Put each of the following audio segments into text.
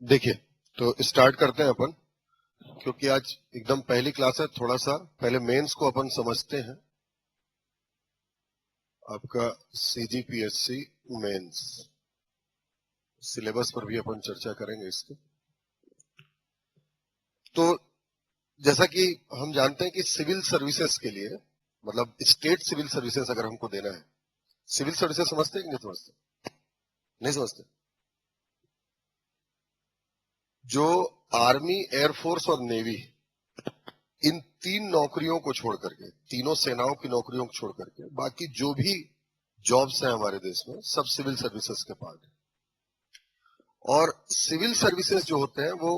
देखिए, तो स्टार्ट करते हैं अपन, क्योंकि आज एकदम पहली क्लास है। थोड़ा सा पहले मेंस को अपन समझते हैं। आपका सीजीपीएससी मेंस सिलेबस पर भी अपन चर्चा करेंगे इसके। तो जैसा कि हम जानते हैं कि सिविल सर्विसेज के लिए, मतलब स्टेट सिविल सर्विसेज अगर हमको देना है, सिविल सर्विसेज समझते हैं कि नहीं समझते? नहीं समझते? जो आर्मी, एयरफोर्स और नेवी, इन तीन नौकरियों को छोड़ करके, तीनों सेनाओं की नौकरियों को छोड़ करके बाकी जो भी जॉब्स हैं हमारे देश में, सब सिविल सर्विसेज के पार्ट है। और सिविल सर्विसेज जो होते हैं वो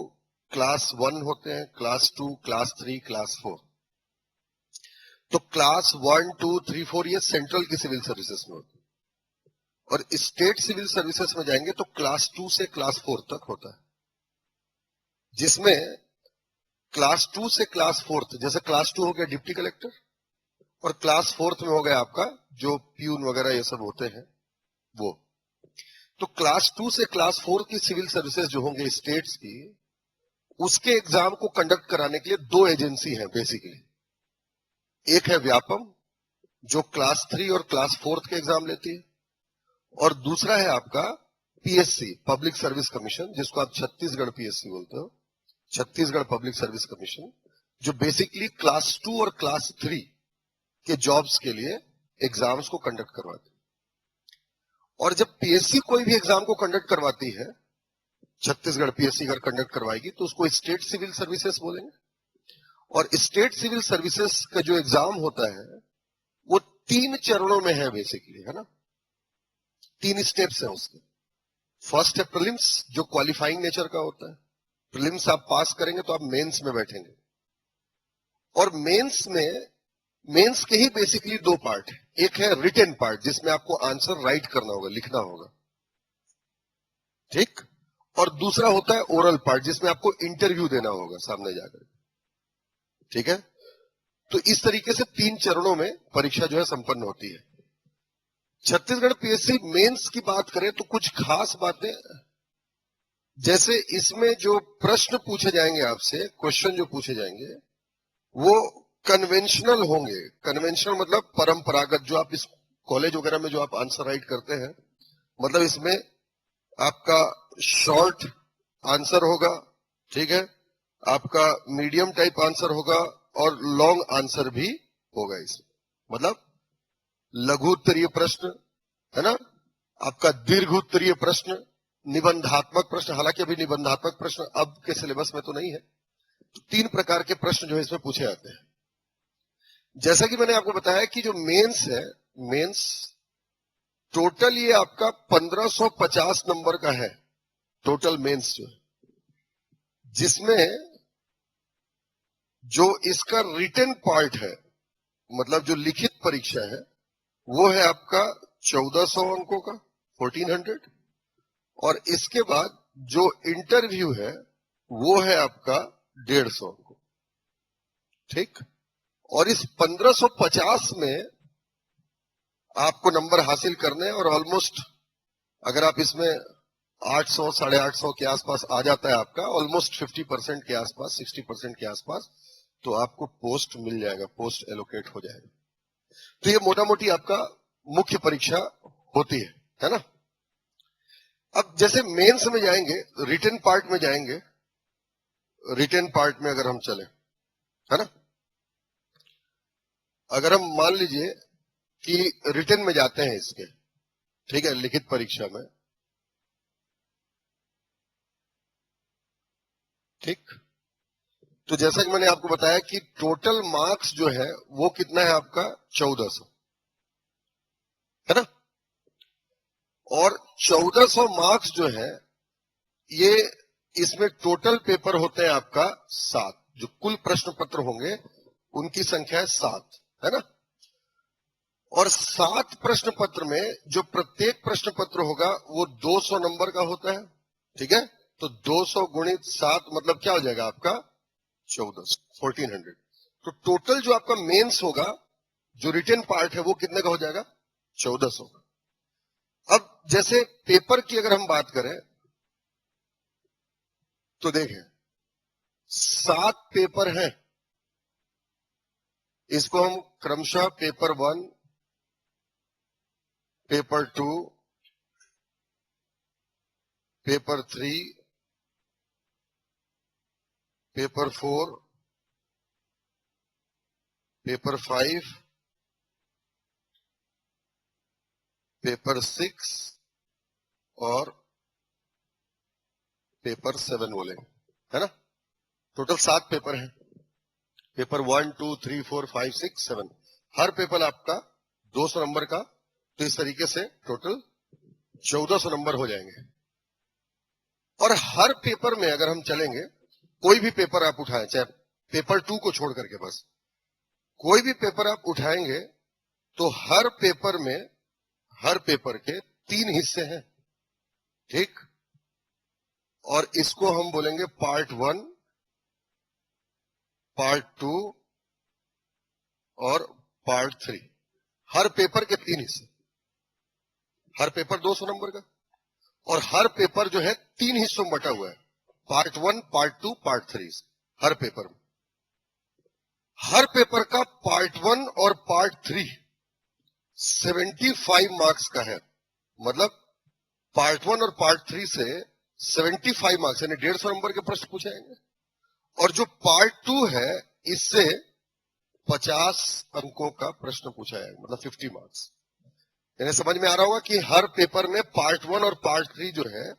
क्लास 1 होते हैं, क्लास 2, क्लास 3, क्लास 4। तो क्लास 1, 2, 3, 4 ये सेंट्रल की सिविल सर्विसेज में होते हैं। और स्टेट सिविल सर्विसेज में जाएंगे तो क्लास 2 से क्लास 4 तक होता है, जिसमें क्लास 2 से क्लास 4, जैसे क्लास 2 हो गया डिप्टी कलेक्टर, और क्लास 4 में हो गया आपका जो प्यून वगैरह ये सब होते हैं वो। तो क्लास 2 से क्लास 4 की सिविल सर्विसेज जो होंगे स्टेट्स की, उसके एग्जाम को कंडक्ट कराने के लिए दो एजेंसी हैं बेसिकली। एक है व्यापम, जो क्लास 3 और क्लास 4 के एग्जाम लेती है, और दूसरा है आपका पीएससी, पब्लिक सर्विस कमीशन, जिसको आप छत्तीसगढ़ पीएससी बोलते हो, छत्तीसगढ़ पब्लिक सर्विस कमीशन, जो बेसिकली क्लास 2 और क्लास 3 के जॉब्स के लिए एग्जाम्स को कंडक्ट करवाती है। और जब पीएससी कोई भी एग्जाम को कंडक्ट करवाती है, छत्तीसगढ़ पीएससी अगर कंडक्ट करवाएगी तो उसको स्टेट सिविल सर्विसेज बोलेंगे। और स्टेट सिविल सर्विसेज का जो एग्जाम होता है वो 3 चरणों में है बेसिकली, है ना। 3 स्टेप्स हैं उसके। फर्स्ट है प्रीलिम्स, जो क्वालिफाइंग नेचर का होता है। प्रीलिम्स आप पास करेंगे तो आप मेंस में बैठेंगे। और मेंस के ही बेसिकली 2 पार्ट है। एक है रिटन पार्ट, जिसमें आपको आंसर राइट करना होगा, लिखना होगा, ठीक। और दूसरा होता है ओरल पार्ट, जिसमें आपको इंटरव्यू देना होगा सामने जाकर, ठीक है। तो इस तरीके से 3 चरणों में परीक्षा जो है संपन्न होती है। छत्तीसगढ़ पीएससी मेंस की बात करें तो कुछ खास बातें, जैसे इसमें जो प्रश्न पूछे जाएंगे आपसे, क्वेश्चन जो पूछे जाएंगे वो कन्वेंशनल होंगे। कन्वेंशनल मतलब परंपरागत, जो आप इस कॉलेज वगैरह में जो आप आंसर राइट करते हैं, मतलब इसमें आपका शॉर्ट आंसर होगा, ठीक है, आपका मीडियम टाइप आंसर होगा, और लॉन्ग आंसर भी होगा इसमें। मतलब लघु उत्तरीय प्रश्न, है ना, आपका दीर्घ उत्तरीय प्रश्न, निबंधात्मक प्रश्न। हालांकि अभी निबंधात्मक प्रश्न अब के सिलेबस में तो नहीं है। तो 3 प्रकार के प्रश्न जो है इसमें पूछे जाते हैं। जैसा कि मैंने आपको बताया कि जो मेंस है, मेंस टोटल ये आपका 1550 नंबर का है, टोटल मेंस जो है, जिसमें जो इसका रिटन पार्ट है, मतलब जो लिखित परीक्षा है, वो है आपका 1400 अंकों का, 1400। और इसके बाद जो इंटरव्यू है वो है आपका 150 अंकों, ठीक। और इस 1550 में आपको नंबर हासिल करने हैं, और ऑलमोस्ट अगर आप इसमें 800, 850 के आसपास आ जाता है आपका, ऑलमोस्ट 50% के आसपास, 60% के आसपास, तो आपको पोस्ट मिल जाएगा, पोस्ट एलोकेट हो जाएगा। तो ये मोटा मोटी आपका मुख्य परीक्षा होती है ना। अब जैसे मेंस में जाएंगे, रिटन पार्ट में जाएंगे, रिटन पार्ट में अगर हम चले, है ना, अगर हम मान लीजिए कि रिटन में जाते हैं इसके, ठीक है, लिखित परीक्षा में, ठीक। तो जैसा कि मैंने आपको बताया कि टोटल मार्क्स जो है वो कितना है आपका 1400, है ना। और 1400 मार्क्स जो है ये, इसमें टोटल पेपर होते हैं आपका 7, जो कुल प्रश्न पत्र होंगे उनकी संख्या है 7, है ना। और 7 प्रश्न पत्र में जो प्रत्येक प्रश्न पत्र होगा वो 200 नंबर का होता है, ठीक है। तो 200 गुणित 7 मतलब क्या हो जाएगा आपका 1400। तो टोटल जो आपका मेंस होगा, जो रिटन पार्ट है, वो कितने का हो जाएगा 1400 का। अब जैसे पेपर की अगर हम बात करें, तो देखें 7 पेपर हैं, इसको हम क्रमशः paper 1, paper 2, paper 3, paper 4, paper 5, paper 6 और पेपर 7 बोले, है ना। टोटल 7 पेपर हैं। पेपर 1, 2, 3, 4, 5, 6, 7, हर पेपर आपका 200 नंबर का, तो इस तरीके से टोटल 1400 नंबर हो जाएंगे। और हर पेपर में अगर हम चलेंगे, कोई भी पेपर आप उठाएं, चाहे पेपर 2 को छोड़ करके, बस कोई भी पेपर आप उठाएंगे तो हर पेपर में, हर पेपर के 3 हिस्से हैं, ठीक। और इसको हम बोलेंगे पार्ट 1, पार्ट 2 और पार्ट 3। हर पेपर के 3 हिस्से, हर पेपर 200 नंबर का, और हर पेपर जो है 3 हिस्सों में बटा हुआ है, पार्ट 1, पार्ट 2, पार्ट 3। हर पेपर में, हर पेपर का पार्ट 1 और पार्ट 3 75 मार्क्स का है। मतलब पार्ट 1 और पार्ट 3 से 75 मार्क्स यानी 150 नंबर के प्रश्न पूछे जाएंगे। और जो पार्ट 2 है, इससे 50 अंकों का प्रश्न पूछा जाएगा, मतलब 50 मार्क्स। यानी समझ में आ रहा होगा कि हर पेपर में पार्ट 1 और पार्ट 3 जो है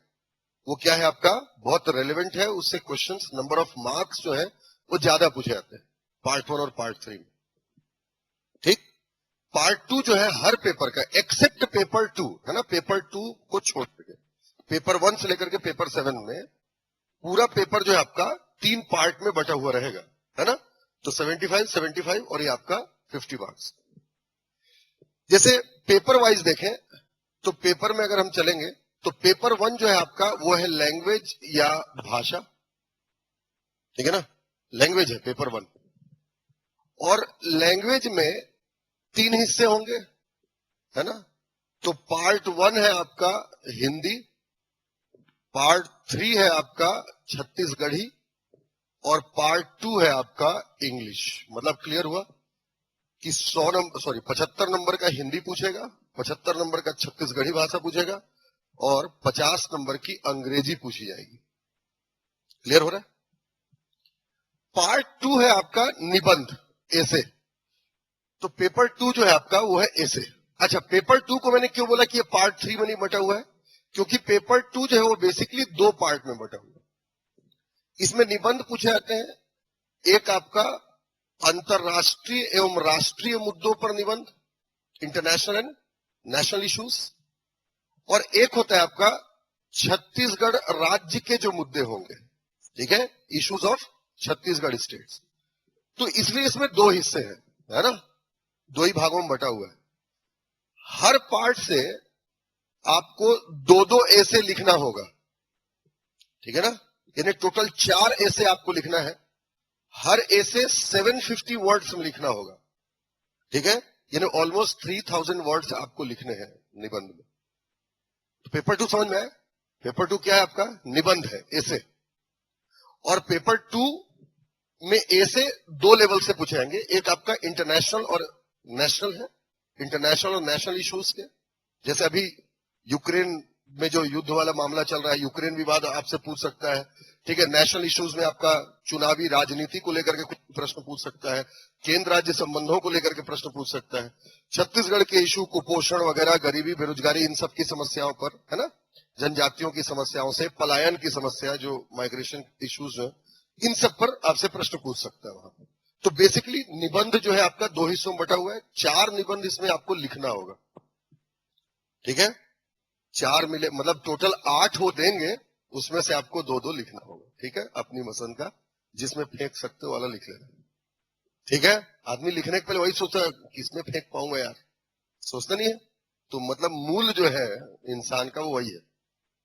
वो क्या है आपका, बहुत रेलेवेंट है। उससे क्वेश्चंस, नंबर ऑफ मार्क्स जो है वो ज्यादा पूछे जाते हैं पार्ट 1 और पार्ट 3 में, ठीक। पार्ट 2 जो है हर पेपर का, एक्सेप्ट पेपर 2, है ना, पेपर 2 को छोड़ के पेपर 1 से लेकर के पेपर 7 में पूरा पेपर जो है आपका 3 पार्ट में बटा हुआ रहेगा, है ना। तो 75, 75 और ये आपका 50 मार्क्स। जैसे पेपर वाइज देखें तो पेपर में अगर हम चलेंगे तो पेपर 1 जो है आपका वो है लैंग्वेज या भाषा, ठीक है ना, लैंग्वेज है पेपर 1। और लैंग्वेज में 3 हिस्से होंगे, है ना। तो पार्ट 1 है आपका हिंदी, पार्ट 3 है आपका छत्तीसगढ़ी, और पार्ट 2 है आपका इंग्लिश। मतलब क्लियर हुआ कि 75 नंबर का हिंदी पूछेगा, 75 नंबर का छत्तीसगढ़ी भाषा पूछेगा, और 50 नंबर की अंग्रेजी पूछी जाएगी। क्लियर हो रहा है। पार्ट 2 है आपका निबंध, ऐसे। तो पेपर 2 जो है आपका वो है ऐसे। अच्छा, पेपर 2 को मैंने क्यों बोला कि ये पार्ट 3 में नहीं बटा हुआ है, क्योंकि पेपर 2 जो है वो बेसिकली 2 पार्ट में बटा हुआ है। इसमें निबंध पूछे जाते हैं, एक आपका अंतरराष्ट्रीय एवं राष्ट्रीय मुद्दों पर निबंध, इंटरनेशनल एंड नेशनल इश्यूज, और एक होता है आपका छत्तीसगढ़ राज्य के जो मुद्दे होंगे, ठीक है, इश्यूज ऑफ छत्तीसगढ़ स्टेट्स। तो इसलिए इसमें 2 हिस्से हैं, है ना, 2 ही भागों में बटा हुआ है। हर पार्ट से आपको 2-2 ऐसे लिखना होगा, ठीक है ना। यानी टोटल 4 ऐसे आपको लिखना है, हर ऐसे 750 वर्ड्स में लिखना होगा, ठीक है। यानी ऑलमोस्ट 3000 वर्ड्स आपको लिखने हैं निबंध में। तो पेपर 2 समझ में आया। पेपर 2 क्या है आपका, निबंध है, ऐसे। और पेपर 2 में ऐसे 2 लेवल से पूछे जाएंगे, एक आपका इंटरनेशनल और नेशनल है, इंटरनेशनल और नेशनल इश्यूज के। जैसे अभी यूक्रेन में जो युद्ध वाला मामला चल रहा है, यूक्रेन विवाद आपसे पूछ सकता है, ठीक है। नेशनल इश्यूज में आपका चुनावी राजनीति को लेकर के कुछ प्रश्न पूछ सकता है, केंद्र राज्य संबंधों को लेकर के प्रश्न पूछ सकता है, छत्तीसगढ़ के इशू, कुपोषण वगैरह, गरीबी, बेरोजगारी, इन सब की समस्याओं पर, है ना, जनजातियों की समस्याओं से, पलायन की समस्या, जो माइग्रेशन इश्यूज है, इन सब पर आपसे प्रश्न पूछ सकता है वहां पर। तो बेसिकली निबंध जो है आपका 2 हिस्सों में बटा हुआ है, 4 निबंध इसमें आपको लिखना होगा, ठीक है। 4 मिले मतलब टोटल 8 हो देंगे, उसमें से आपको 2-2 लिखना होगा, ठीक है। अपनी पसंद का, जिसमें फेंक सकते हो वाला लिख लेना, ठीक है। आदमी लिखने के पहले वही सोचता है किसमें फेंक पाऊंगा यार, सोचता नहीं है। तो मतलब मूल जो है इंसान का वो वही है,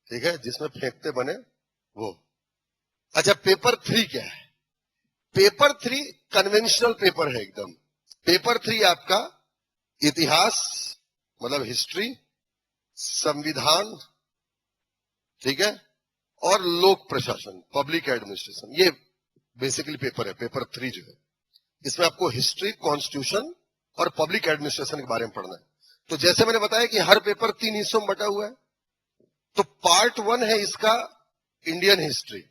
ठीक है, जिसमें फेंकते बने वो। अच्छा, पेपर 3 क्या है। पेपर 3 कन्वेंशनल पेपर है एकदम। पेपर 3 आपका इतिहास, मतलब हिस्ट्री, संविधान, ठीक है, और लोक प्रशासन, पब्लिक एडमिनिस्ट्रेशन, ये बेसिकली पेपर है, पेपर 3 जो है। इसमें आपको हिस्ट्री, कॉन्स्टिट्यूशन और पब्लिक एडमिनिस्ट्रेशन के बारे में पढ़ना है। तो जैसे मैंने बताया कि हर पेपर 3 हिस्सों में बटा हुआ है। तो पार्ट 1 है इसका इंडियन हिस्ट्री,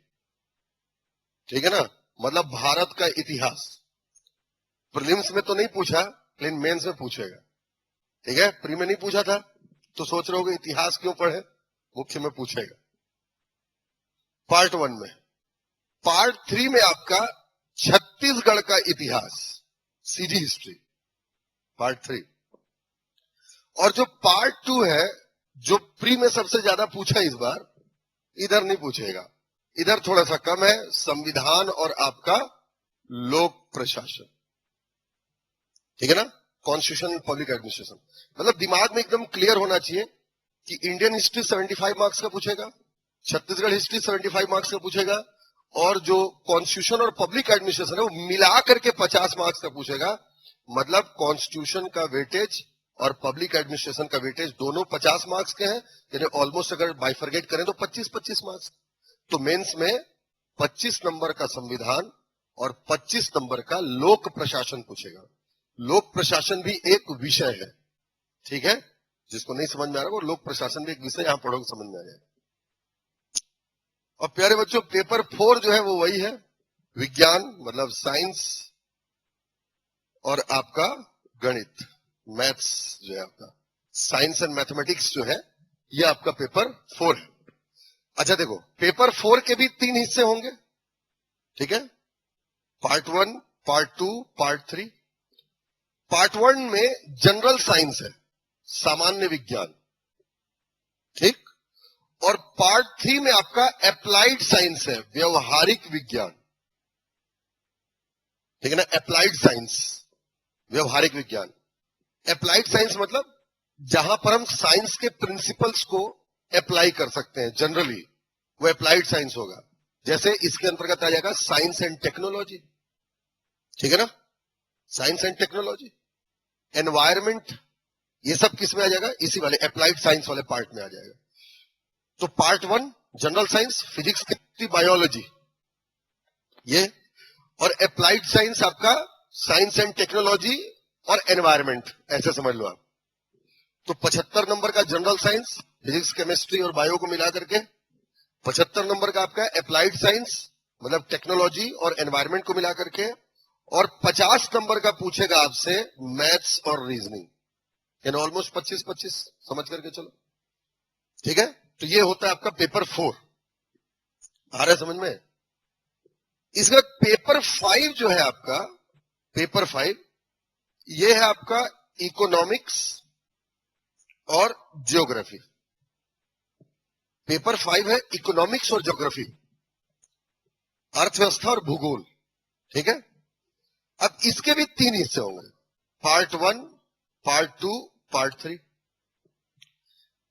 ठीक है ना, मतलब भारत का इतिहास। प्रीलिम्स में तो नहीं पूछा, लेकिन मेंस में पूछेगा, ठीक है। प्री में नहीं पूछा था तो सोच रहे होगे इतिहास क्यों पढ़े, मुख्य में पूछेगा पार्ट 1 में। पार्ट 3 में आपका छत्तीसगढ़ का इतिहास, सीजी हिस्ट्री, पार्ट 3। और जो पार्ट 2 है, जो प्री में सबसे ज्यादा पूछा इस बार, इधर नहीं पूछेगा, इधर थोड़ा सा कम है, संविधान और आपका लोक प्रशासन, ठीक है ना, कॉन्स्टिट्यूशन, पब्लिक एडमिनिस्ट्रेशन। मतलब दिमाग में एकदम क्लियर होना चाहिए कि इंडियन हिस्ट्री 75 मार्क्स का पूछेगा, छत्तीसगढ़ हिस्ट्री 75 मार्क्स का पूछेगा, और जो कॉन्स्टिट्यूशन और पब्लिक एडमिनिस्ट्रेशन है वो मिला करके 50 मार्क्स का पूछेगा। मतलब कॉन्स्टिट्यूशन का वेटेज और पब्लिक एडमिनिस्ट्रेशन का वेटेज दोनों 50 मार्क्स के हैं, यानी ऑलमोस्ट अगर बाइफरगेट करें तो 25-25 मार्क्स। तो मेंस में 25 नंबर का संविधान और 25 नंबर का लोक प्रशासन पूछेगा। लोक प्रशासन भी एक विषय है, ठीक है, जिसको नहीं समझ में आ रहा वो लोक प्रशासन भी एक विषय, यहां पढ़ोगे समझ में आ जाएगा। और प्यारे बच्चों, पेपर 4 जो है वो वही है, विज्ञान मतलब साइंस और आपका गणित, मैथ्स जो है आपका, साइंस एंड मैथमेटिक्स जो है, ये आपका पेपर 4 है। अच्छा देखो, पेपर 4 के भी 3 हिस्से होंगे, ठीक है, पार्ट 1, पार्ट 2, पार्ट 3। पार्ट 1 में जनरल साइंस है, सामान्य विज्ञान, ठीक। और पार्ट 3 में आपका अप्लाइड साइंस है, व्यवहारिक विज्ञान, ठीक है ना, अप्लाइड साइंस, व्यवहारिक विज्ञान। अप्लाइड साइंस मतलब जहां पर हम साइंस के प्रिंसिपल्स को अप्लाई कर सकते हैं जनरली, वो अप्लाइड साइंस होगा। जैसे इसके अंतर्गत आ जाएगा साइंस एंड टेक्नोलॉजी, ठीक है ना, साइंस एंड टेक्नोलॉजी, एनवायरमेंट, ये सब किस में आ जाएगा, इसी वाले अप्लाइड साइंस वाले पार्ट में आ जाएगा। तो part 1 general science, physics, chemistry, biology, ये, और अप्लाइड साइंस आपका साइंस एंड टेक्नोलॉजी और एनवायरमेंट, ऐसे समझ लो आप। तो 75 नंबर का जनरल साइंस, फिजिक्स, केमिस्ट्री और बायो को मिला करके, 75 नंबर का आपका अप्लाइड साइंस मतलब टेक्नोलॉजी और एनवायरमेंट को मिला करके, और 50 नंबर का पूछेगा आपसे मैथ्स और रीजनिंग, यानी ऑलमोस्ट 25-25 समझ करके चलो, ठीक है। तो ये होता है आपका पेपर 4, आ रहा है समझ में। इसका पेपर 5 जो है आपका, पेपर 5 ये है आपका इकोनॉमिक्स और ज्योग्राफी। पेपर 5 है इकोनॉमिक्स और ज्योग्राफी, अर्थव्यवस्था और भूगोल, ठीक है। अब इसके भी 3 हिस्से होंगे, पार्ट 1, पार्ट 2, पार्ट 3।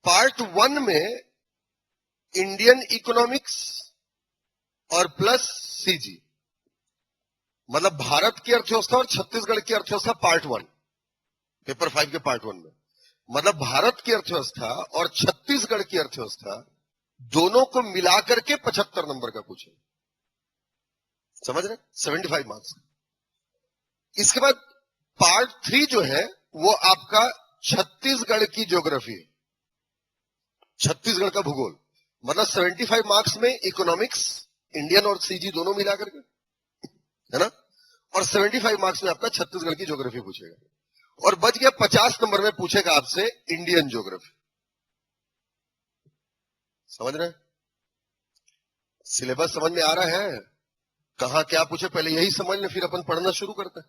पार्ट 1 में इंडियन इकोनॉमिक्स और प्लस सीजी, मतलब भारत की अर्थव्यवस्था और छत्तीसगढ़ की अर्थव्यवस्था, पार्ट 1, पेपर 5 के पार्ट 1 में। मतलब भारत की अर्थव्यवस्था और छत्तीसगढ़ की अर्थव्यवस्था दोनों को मिलाकर के 75 नंबर का पूछे, समझ रहे, 75 मार्क्स। इसके बाद पार्ट 3 जो है वो आपका छत्तीसगढ़ की ज्योग्राफी, छत्तीसगढ़ का भूगोल, मतलब 75 मार्क्स में इकोनॉमिक्स, इंडियन और सीजी दोनों मिला करके, है ना, और 75 मार्क्स में आपका छत्तीसगढ़ की ज्योग्राफी पूछेगा। और बच गया 50 नंबर में पूछेगा आपसे इंडियन ज्योग्राफी, समझ रहे, सिलेबस समझ में आ रहा है, कहां क्या पूछे पहले यही समझ लें, फिर अपन पढ़ना शुरू करते हैं।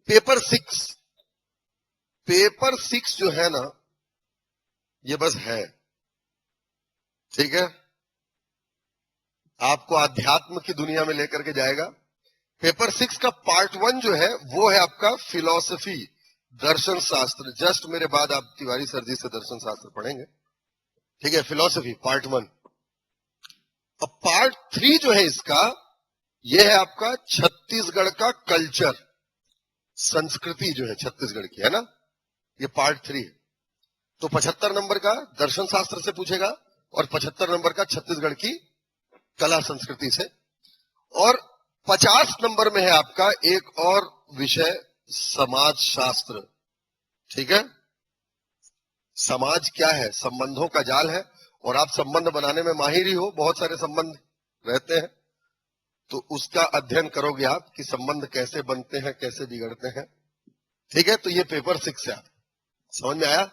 पेपर 6, पेपर 6 जो है ना, ये बस है, ठीक है, आपको आध्यात्म की दुनिया में लेकर के जाएगा। पेपर 6 का पार्ट 1 जो है वो है आपका फिलॉसफी, दर्शन शास्त्र। जस्ट मेरे बाद आप तिवारी सर जी से दर्शन शास्त्र पढ़ेंगे, ठीक है, फिलॉसफी पार्ट 1। अब पार्ट 3 जो है इसका, ये है आपका छत्तीसगढ़ का कल्चर, संस्कृति जो है छत्तीसगढ़ की, है ना, ये पार्ट 3 है। तो 75 नंबर का दर्शन शास्त्र से पूछेगा, और 75 नंबर का छत्तीसगढ़ की कला संस्कृति से, और 50 नंबर में है आपका एक और विषय समाज शास्त्र। ठीक है, समाज क्या है? संबंधों का जाल है, और आप संबंध बनाने में माहिर ही हो, बहुत सारे संबंध रहते हैं, तो उसका अध्ययन करोगे आप कि संबंध कैसे बनते हैं, कैसे बिगड़ते हैं। ठीक है, तो ये पेपर 6 है, समझ में आया?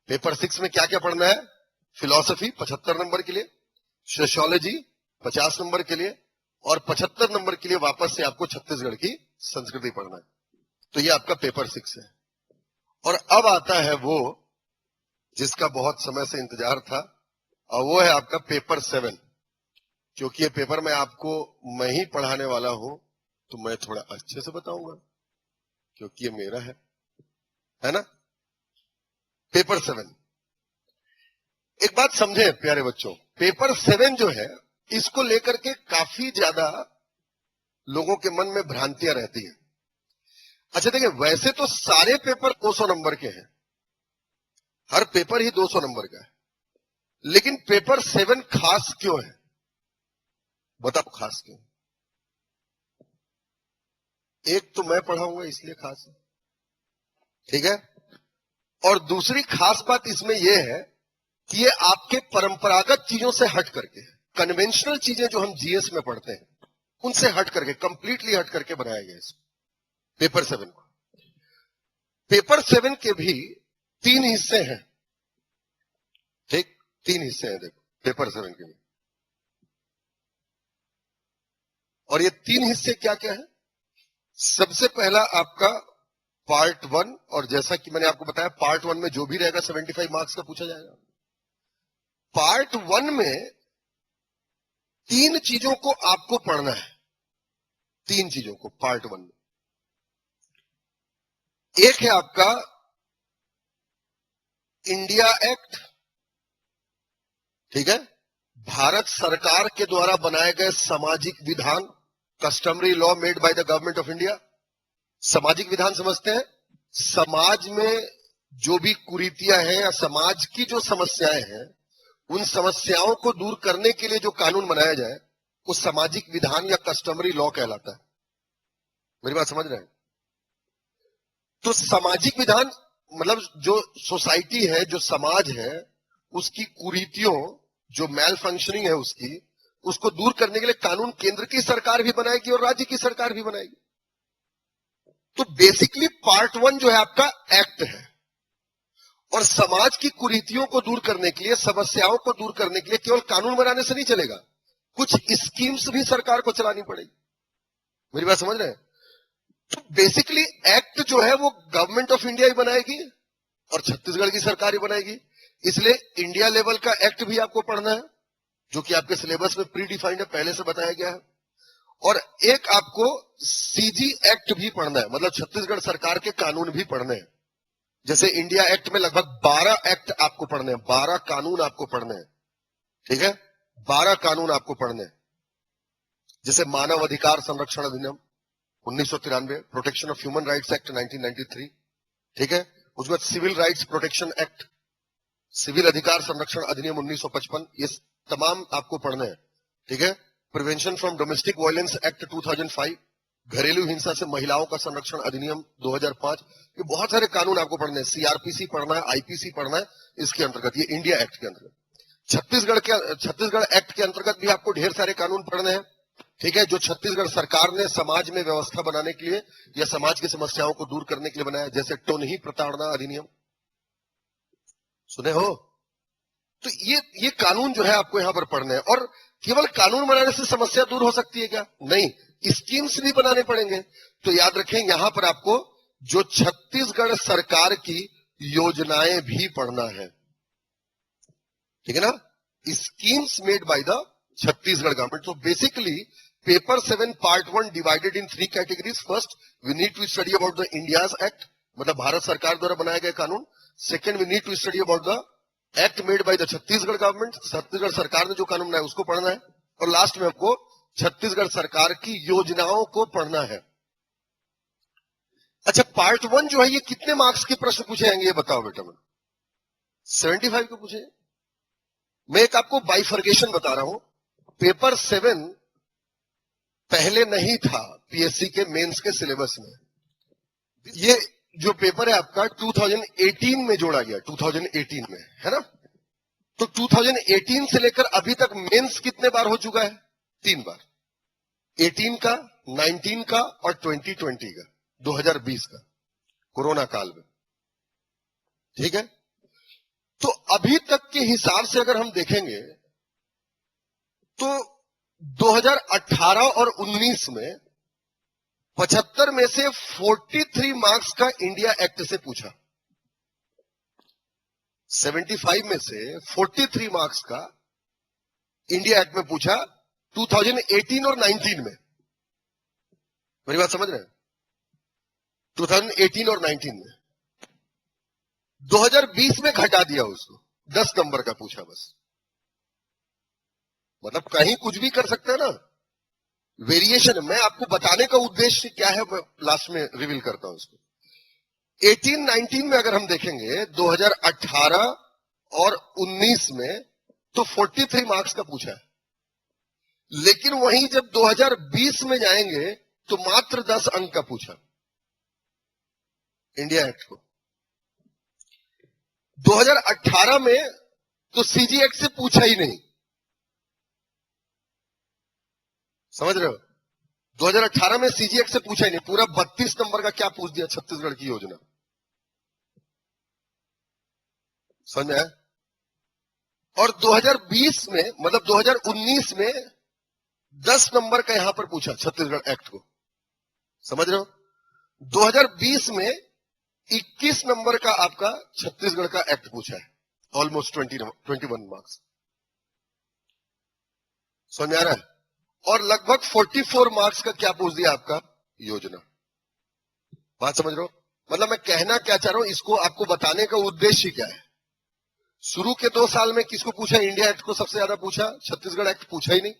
पेपर 6 में क्या क्या पढ़ना है? फिलॉसफी 75 नंबर के लिए, सोशियोलॉजी 50 नंबर के लिए, और 75 नंबर के लिए वापस से आपको छत्तीसगढ़ की संस्कृति पढ़ना है। तो ये आपका पेपर 6 है। और अब आता है वो जिसका बहुत समय से इंतजार था, और वो है आपका पेपर 7। क्योंकि ये पेपर मैं ही पढ़ाने वाला हूं, तो मैं थोड़ा अच्छे से बताऊंगा, क्योंकि ये मेरा है ना? पेपर 7, एक बात समझे प्यारे बच्चों, पेपर 7 जो है, इसको लेकर के काफी ज्यादा लोगों के मन में भ्रांतियां रहती है। अच्छा देखिए, वैसे तो सारे पेपर 200 नंबर के हैं, हर पेपर ही 200 नंबर का है, लेकिन पेपर 7 खास क्यों है? बताओ खास क्यों? एक तो मैं पढ़ाऊंगा इसलिए खास है, ठीक है, और दूसरी खास बात इसमें यह है कि ये आपके परंपरागत चीजों से हट करके, कन्वेंशनल चीजें जो हम जीएस में पढ़ते हैं उनसे हट करके, कंप्लीटली हट करके बनाया गया है पेपर 7 को। पेपर 7 के भी 3 हिस्से हैं, ठीक, 3 हिस्से हैं देखो पेपर 7 के भी। और ये 3 हिस्से क्या क्या है? सबसे पहला आपका पार्ट 1, और जैसा कि मैंने आपको बताया पार्ट 1 में जो भी रहेगा 75 मार्क्स का पूछा जाएगा। पार्ट 1 में 3 चीजों को आपको पढ़ना है, 3 चीजों को पार्ट 1 में। एक है आपका इंडिया एक्ट, ठीक है, भारत सरकार के द्वारा बनाए गए सामाजिक विधान, customary law made by the government of India. सामाजिक विधान समझते हैं, समाज में जो भी कुरीतियां हैं या समाज की जो समस्याएं हैं, उन समस्याओं को दूर करने के लिए जो कानून बनाया जाए वो सामाजिक विधान या कस्टमरी लॉ कहलाता है। मेरी बात समझ रहे हैं? तो सामाजिक विधान मतलब जो सोसाइटी है, जो समाज है, उसकी कुरीतियों, जो मैल फंक्शनिंग है उसको दूर करने के लिए कानून केंद्र की सरकार भी बनाएगी और राज्य की सरकार भी बनाएगी। तो बेसिकली पार्ट 1 जो है आपका एक्ट है, और समाज की कुरीतियों को दूर करने के लिए, समस्याओं को दूर करने के लिए केवल कानून बनाने से नहीं चलेगा, कुछ स्कीम्स भी सरकार को चलानी पड़ेगी। मेरी बात समझ रहे हैं? तो बेसिकली एक्ट जो है वो गवर्नमेंट ऑफ इंडिया ही बनाएगी और छत्तीसगढ़ की सरकार ही बनाएगी। इसलिए इंडिया लेवल का एक्ट भी आपको पढ़ना है, जो कि आपके सिलेबस में प्री डिफाइंड है, पहले से बताया गया है। और एक आपको सीजी एक्ट भी पढ़ना है, मतलब छत्तीसगढ़ सरकार के कानून भी पढ़ने हैं। जैसे इंडिया एक्ट में लगभग 12 एक्ट आपको पढ़ने हैं, 12 कानून आपको पढ़ने हैं, ठीक है, 12 कानून आपको पढ़ने हैं। जैसे मानव अधिकार संरक्षण अधिनियम 1993, protection of human rights act 1993, ठीक है, उसके बाद civil rights protection act, civil अधिकार संरक्षण अधिनियम 1955, ये तमाम आपको पढ़ने हैं, ठीक है। Prevention from domestic violence act 2005, घरेलू हिंसा से महिलाओं का संरक्षण अधिनियम 2005, ये बहुत सारे कानून आपको पढ़ने हैं। सीआरपीसी पढ़ना है, आईपीसी पढ़ना है इसके अंतर्गत, ये इंडिया एक्ट के अंतर्गत। छत्तीसगढ़ एक्ट के अंतर्गत भी आपको ढेर सारे कानून पढ़ने हैं, ठीक है, जो छत्तीसगढ़ सरकार ने समाज में व्यवस्था बनाने के लिए या समाज की समस्याओं को दूर करने के लिए बनाया। जैसे टोनही प्रताड़ना अधिनियम, सुने हो? तो ये कानून जो है आपको यहां पर पढ़ने हैं। और केवल कानून बनाने से समस्या दूर हो सकती है क्या? नहीं, स्कीम्स भी बनाने पड़ेंगे। तो याद रखें, यहां पर आपको जो छत्तीसगढ़ सरकार की योजनाएं भी पढ़ना है, ठीक है ना, schemes made by the Chhattisgarh government. तो basically paper 7 part 1 divided in 3 categories. First, we need to study about the India's act, मतलब भारत सरकार द्वारा बनाए गए कानून। Second, we need to study about the act made by the Chhattisgarh government, Chhattisgarh सरकार ने जो कानून बनाया उसको पढ़ना है। और लास्ट में आपको छत्तीसगढ़ सरकार की योजनाओं को पढ़ना है। अच्छा, पार्ट 1 जो है ये कितने मार्क्स के प्रश्न पूछे जाएंगे ये बताओ बेटा। मैं 75 को पूछे, मैं एक आपको बाइफर्केशन बता रहा हूं। पेपर 7 पहले नहीं था पीएससी के मेंस के सिलेबस में। ये जो पेपर है आपका 2018 में जोड़ा गया, 2018 में, है ना। तो 2018 से लेकर अभी तक मेंस कितने बार हो चुका है? 3 बार। 18 का, 19 का और 2020 का, 2020 का, कोरोना काल में। ठीक है। तो अभी तक के हिसाब से अगर हम देखेंगे तो 2018 और 19 में 75 में से 43 मार्क्स का इंडिया एक्ट से पूछा। 75 में से 43 मार्क्स का इंडिया एक्ट में पूछा 2018 और 19 में। मेरी बात समझ रहे हैं? 2018 और 19 में। 2020 में घटा दिया उसको, 10 नंबर का पूछा बस। मतलब कहीं कुछ भी कर सकते हैं ना, वेरिएशन। मैं आपको बताने का उद्देश्य क्या है मैं लास्ट में रिवील करता हूं उसको। 18-19 में अगर हम देखेंगे 2018 और 19 में तो 43 मार्क्स का पूछा है, लेकिन वहीं जब 2020 में जाएंगे तो मात्र 10 अंक का पूछा इंडिया एक्ट को। 2018 में तो सीजी एक्ट से पूछा ही नहीं, समझ रहे हो? 2018 में सीजी एक्ट से पूछा ही नहीं। पूरा 32 नंबर का क्या पूछ दिया, छत्तीसगढ़ की योजना। समझ में आया? और 2020 में मतलब 2019 में 10 नंबर का यहां पर पूछा छत्तीसगढ़ एक्ट को, समझ रहे हो? 2020 में 21 नंबर का आपका छत्तीसगढ़ का एक्ट पूछा है, ऑलमोस्ट 21 मार्क्स। समझ में आ रहा है? और लगभग 44 मार्क्स का क्या पूछ दिया आपका, योजना। बात समझ रहे हो? मतलब मैं कहना क्या चाह रहा हूं, इसको आपको बताने का उद्देश्य क्या है। शुरू के 2 साल में किसको पूछा? इंडिया एक्ट को सबसे ज्यादा पूछा, छत्तीसगढ़ एक्ट पूछा ही नहीं।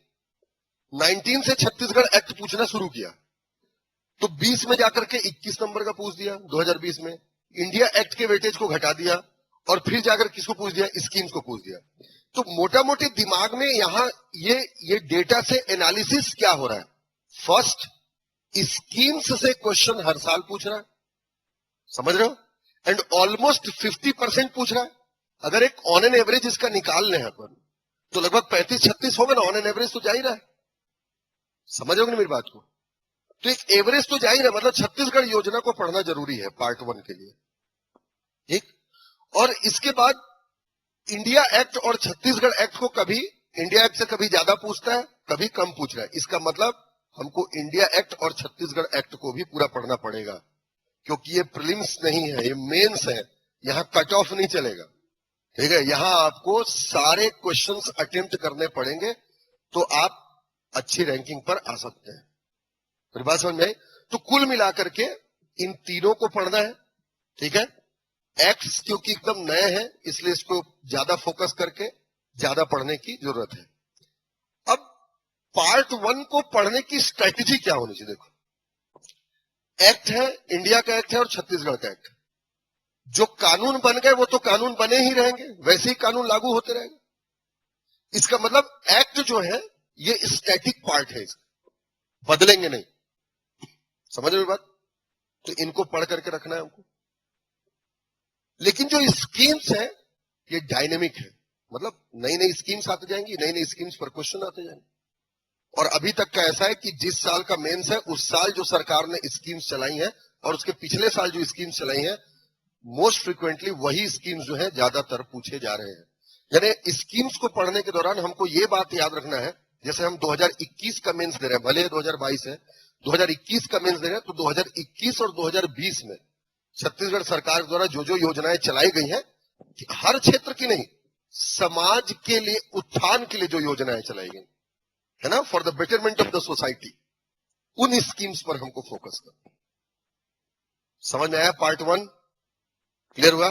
19 से छत्तीसगढ़ एक्ट पूछना शुरू किया तो 20 में जाकर के 21 नंबर का पूछ दिया। 2020 में इंडिया एक्ट के वेटेज को घटा दिया और फिर जाकर किसको पूछ दिया? स्कीम्स को पूछ दिया। तो मोटा मोटी दिमाग में यहां ये डेटा से एनालिसिस क्या हो रहा है। फर्स्ट, स्कीम्स से क्वेश्चन हर साल पूछ रहा है, समझ रहे हो? एंड ऑलमोस्ट 50% पूछ रहा है। अगर एक ऑन एन एवरेज इसका निकाल लें अपन तो लगभग 35-36 होगा ना, ऑन एन एवरेज तो जा ही रहा है। समझ रहे हो मेरी बात को? तो एक एवरेज तो जा ही रहा है। मतलब छत्तीसगढ़ योजना को पढ़ना जरूरी है पार्ट 1 के लिए, ठीक। और इसके बाद इंडिया एक्ट और छत्तीसगढ़ एक्ट को कभी इंडिया एक्ट से कभी ज्यादा पूछता है, कभी कम पूछ रहा है। इसका मतलब हमको इंडिया एक्ट और छत्तीसगढ़ एक्ट को भी पूरा पढ़ना पड़ेगा, क्योंकि ये प्रीलिम्स नहीं है, ये मेंस है। यहां कट ऑफ नहीं चलेगा, ठीक है। यहां आपको सारे क्वेश्चंस अटेम्प्ट करने पड़ेंगे तो आप अच्छी रैंकिंग पर आ सकते हैं। मेरी बात समझ में आई? तो कुल मिलाकर के इन तीनों को पढ़ना है, ठीक है। एक्ट्स क्योंकि एकदम नए हैं इसलिए इसको ज्यादा फोकस करके ज्यादा पढ़ने की जरूरत है। अब पार्ट 1 को पढ़ने की स्ट्रेटेजी क्या होनी चाहिए? देखो, एक्ट है, इंडिया का एक्ट है और छत्तीसगढ़ का एक्ट है। जो कानून बन गए वो तो कानून बने ही रहेंगे, वैसे ही कानून लागू होते रहेंगे। इसका मतलब एक्ट जो है ये स्टैटिक पार्ट है, इसका बदलेंगे नहीं। समझ रहे हो बात? तो इनको पढ़ करके रखना है हमको। लेकिन जो स्कीम्स है ये डायनेमिक है, मतलब नई नई स्कीम्स आते जाएंगी, नई नई स्कीम्स पर क्वेश्चन आते जाएंगे। और अभी तक का ऐसा है कि जिस साल का मेंस है उस साल जो सरकार ने स्कीम्स चलाई हैं और उसके पिछले साल जो स्कीम्स चलाई हैं, मोस्ट फ्रिक्वेंटली वही स्कीम्स जो है ज्यादातर पूछे जा रहे हैं। यानी स्कीम्स को पढ़ने के दौरान हमको ये बात याद रखना है, जैसे हम 2021 का मेंस दे रहे हैं, भले 2022 है, 2021 का मेंस दे रहे हैं, तो 2021 और 2020 में छत्तीसगढ़ सरकार द्वारा जो जो योजनाएं चलाई गई हैं, हर क्षेत्र की नहीं, समाज के लिए उत्थान के लिए जो योजनाएं चलाई गई है ना, for the betterment of the society, उन स्कीम्स पर हमको फोकस करना। समझ में आया? पार्ट 1 क्लियर हुआ?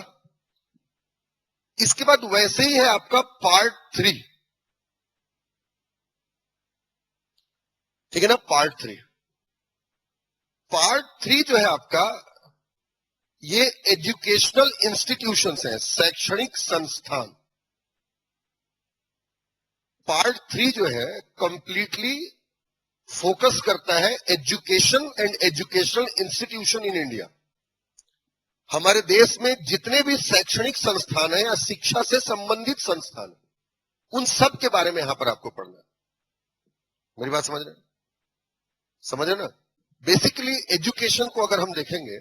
इसके बाद वैसे ही है आपका पार्ट 3, ठीक है ना। पार्ट 3 जो है आपका, ये एजुकेशनल इंस्टीट्यूशंस हैं, शैक्षणिक संस्थान। पार्ट 3 जो है कंप्लीटली फोकस करता है education and educational institution in India. हमारे देश में जितने भी शैक्षणिक संस्थान है या शिक्षा से संबंधित संस्थान है, उन सब के बारे में यहां पर आपको पढ़ना है। मेरी बात समझ रहे हैं? समझ रहे ना? बेसिकली एजुकेशन को अगर हम देखेंगे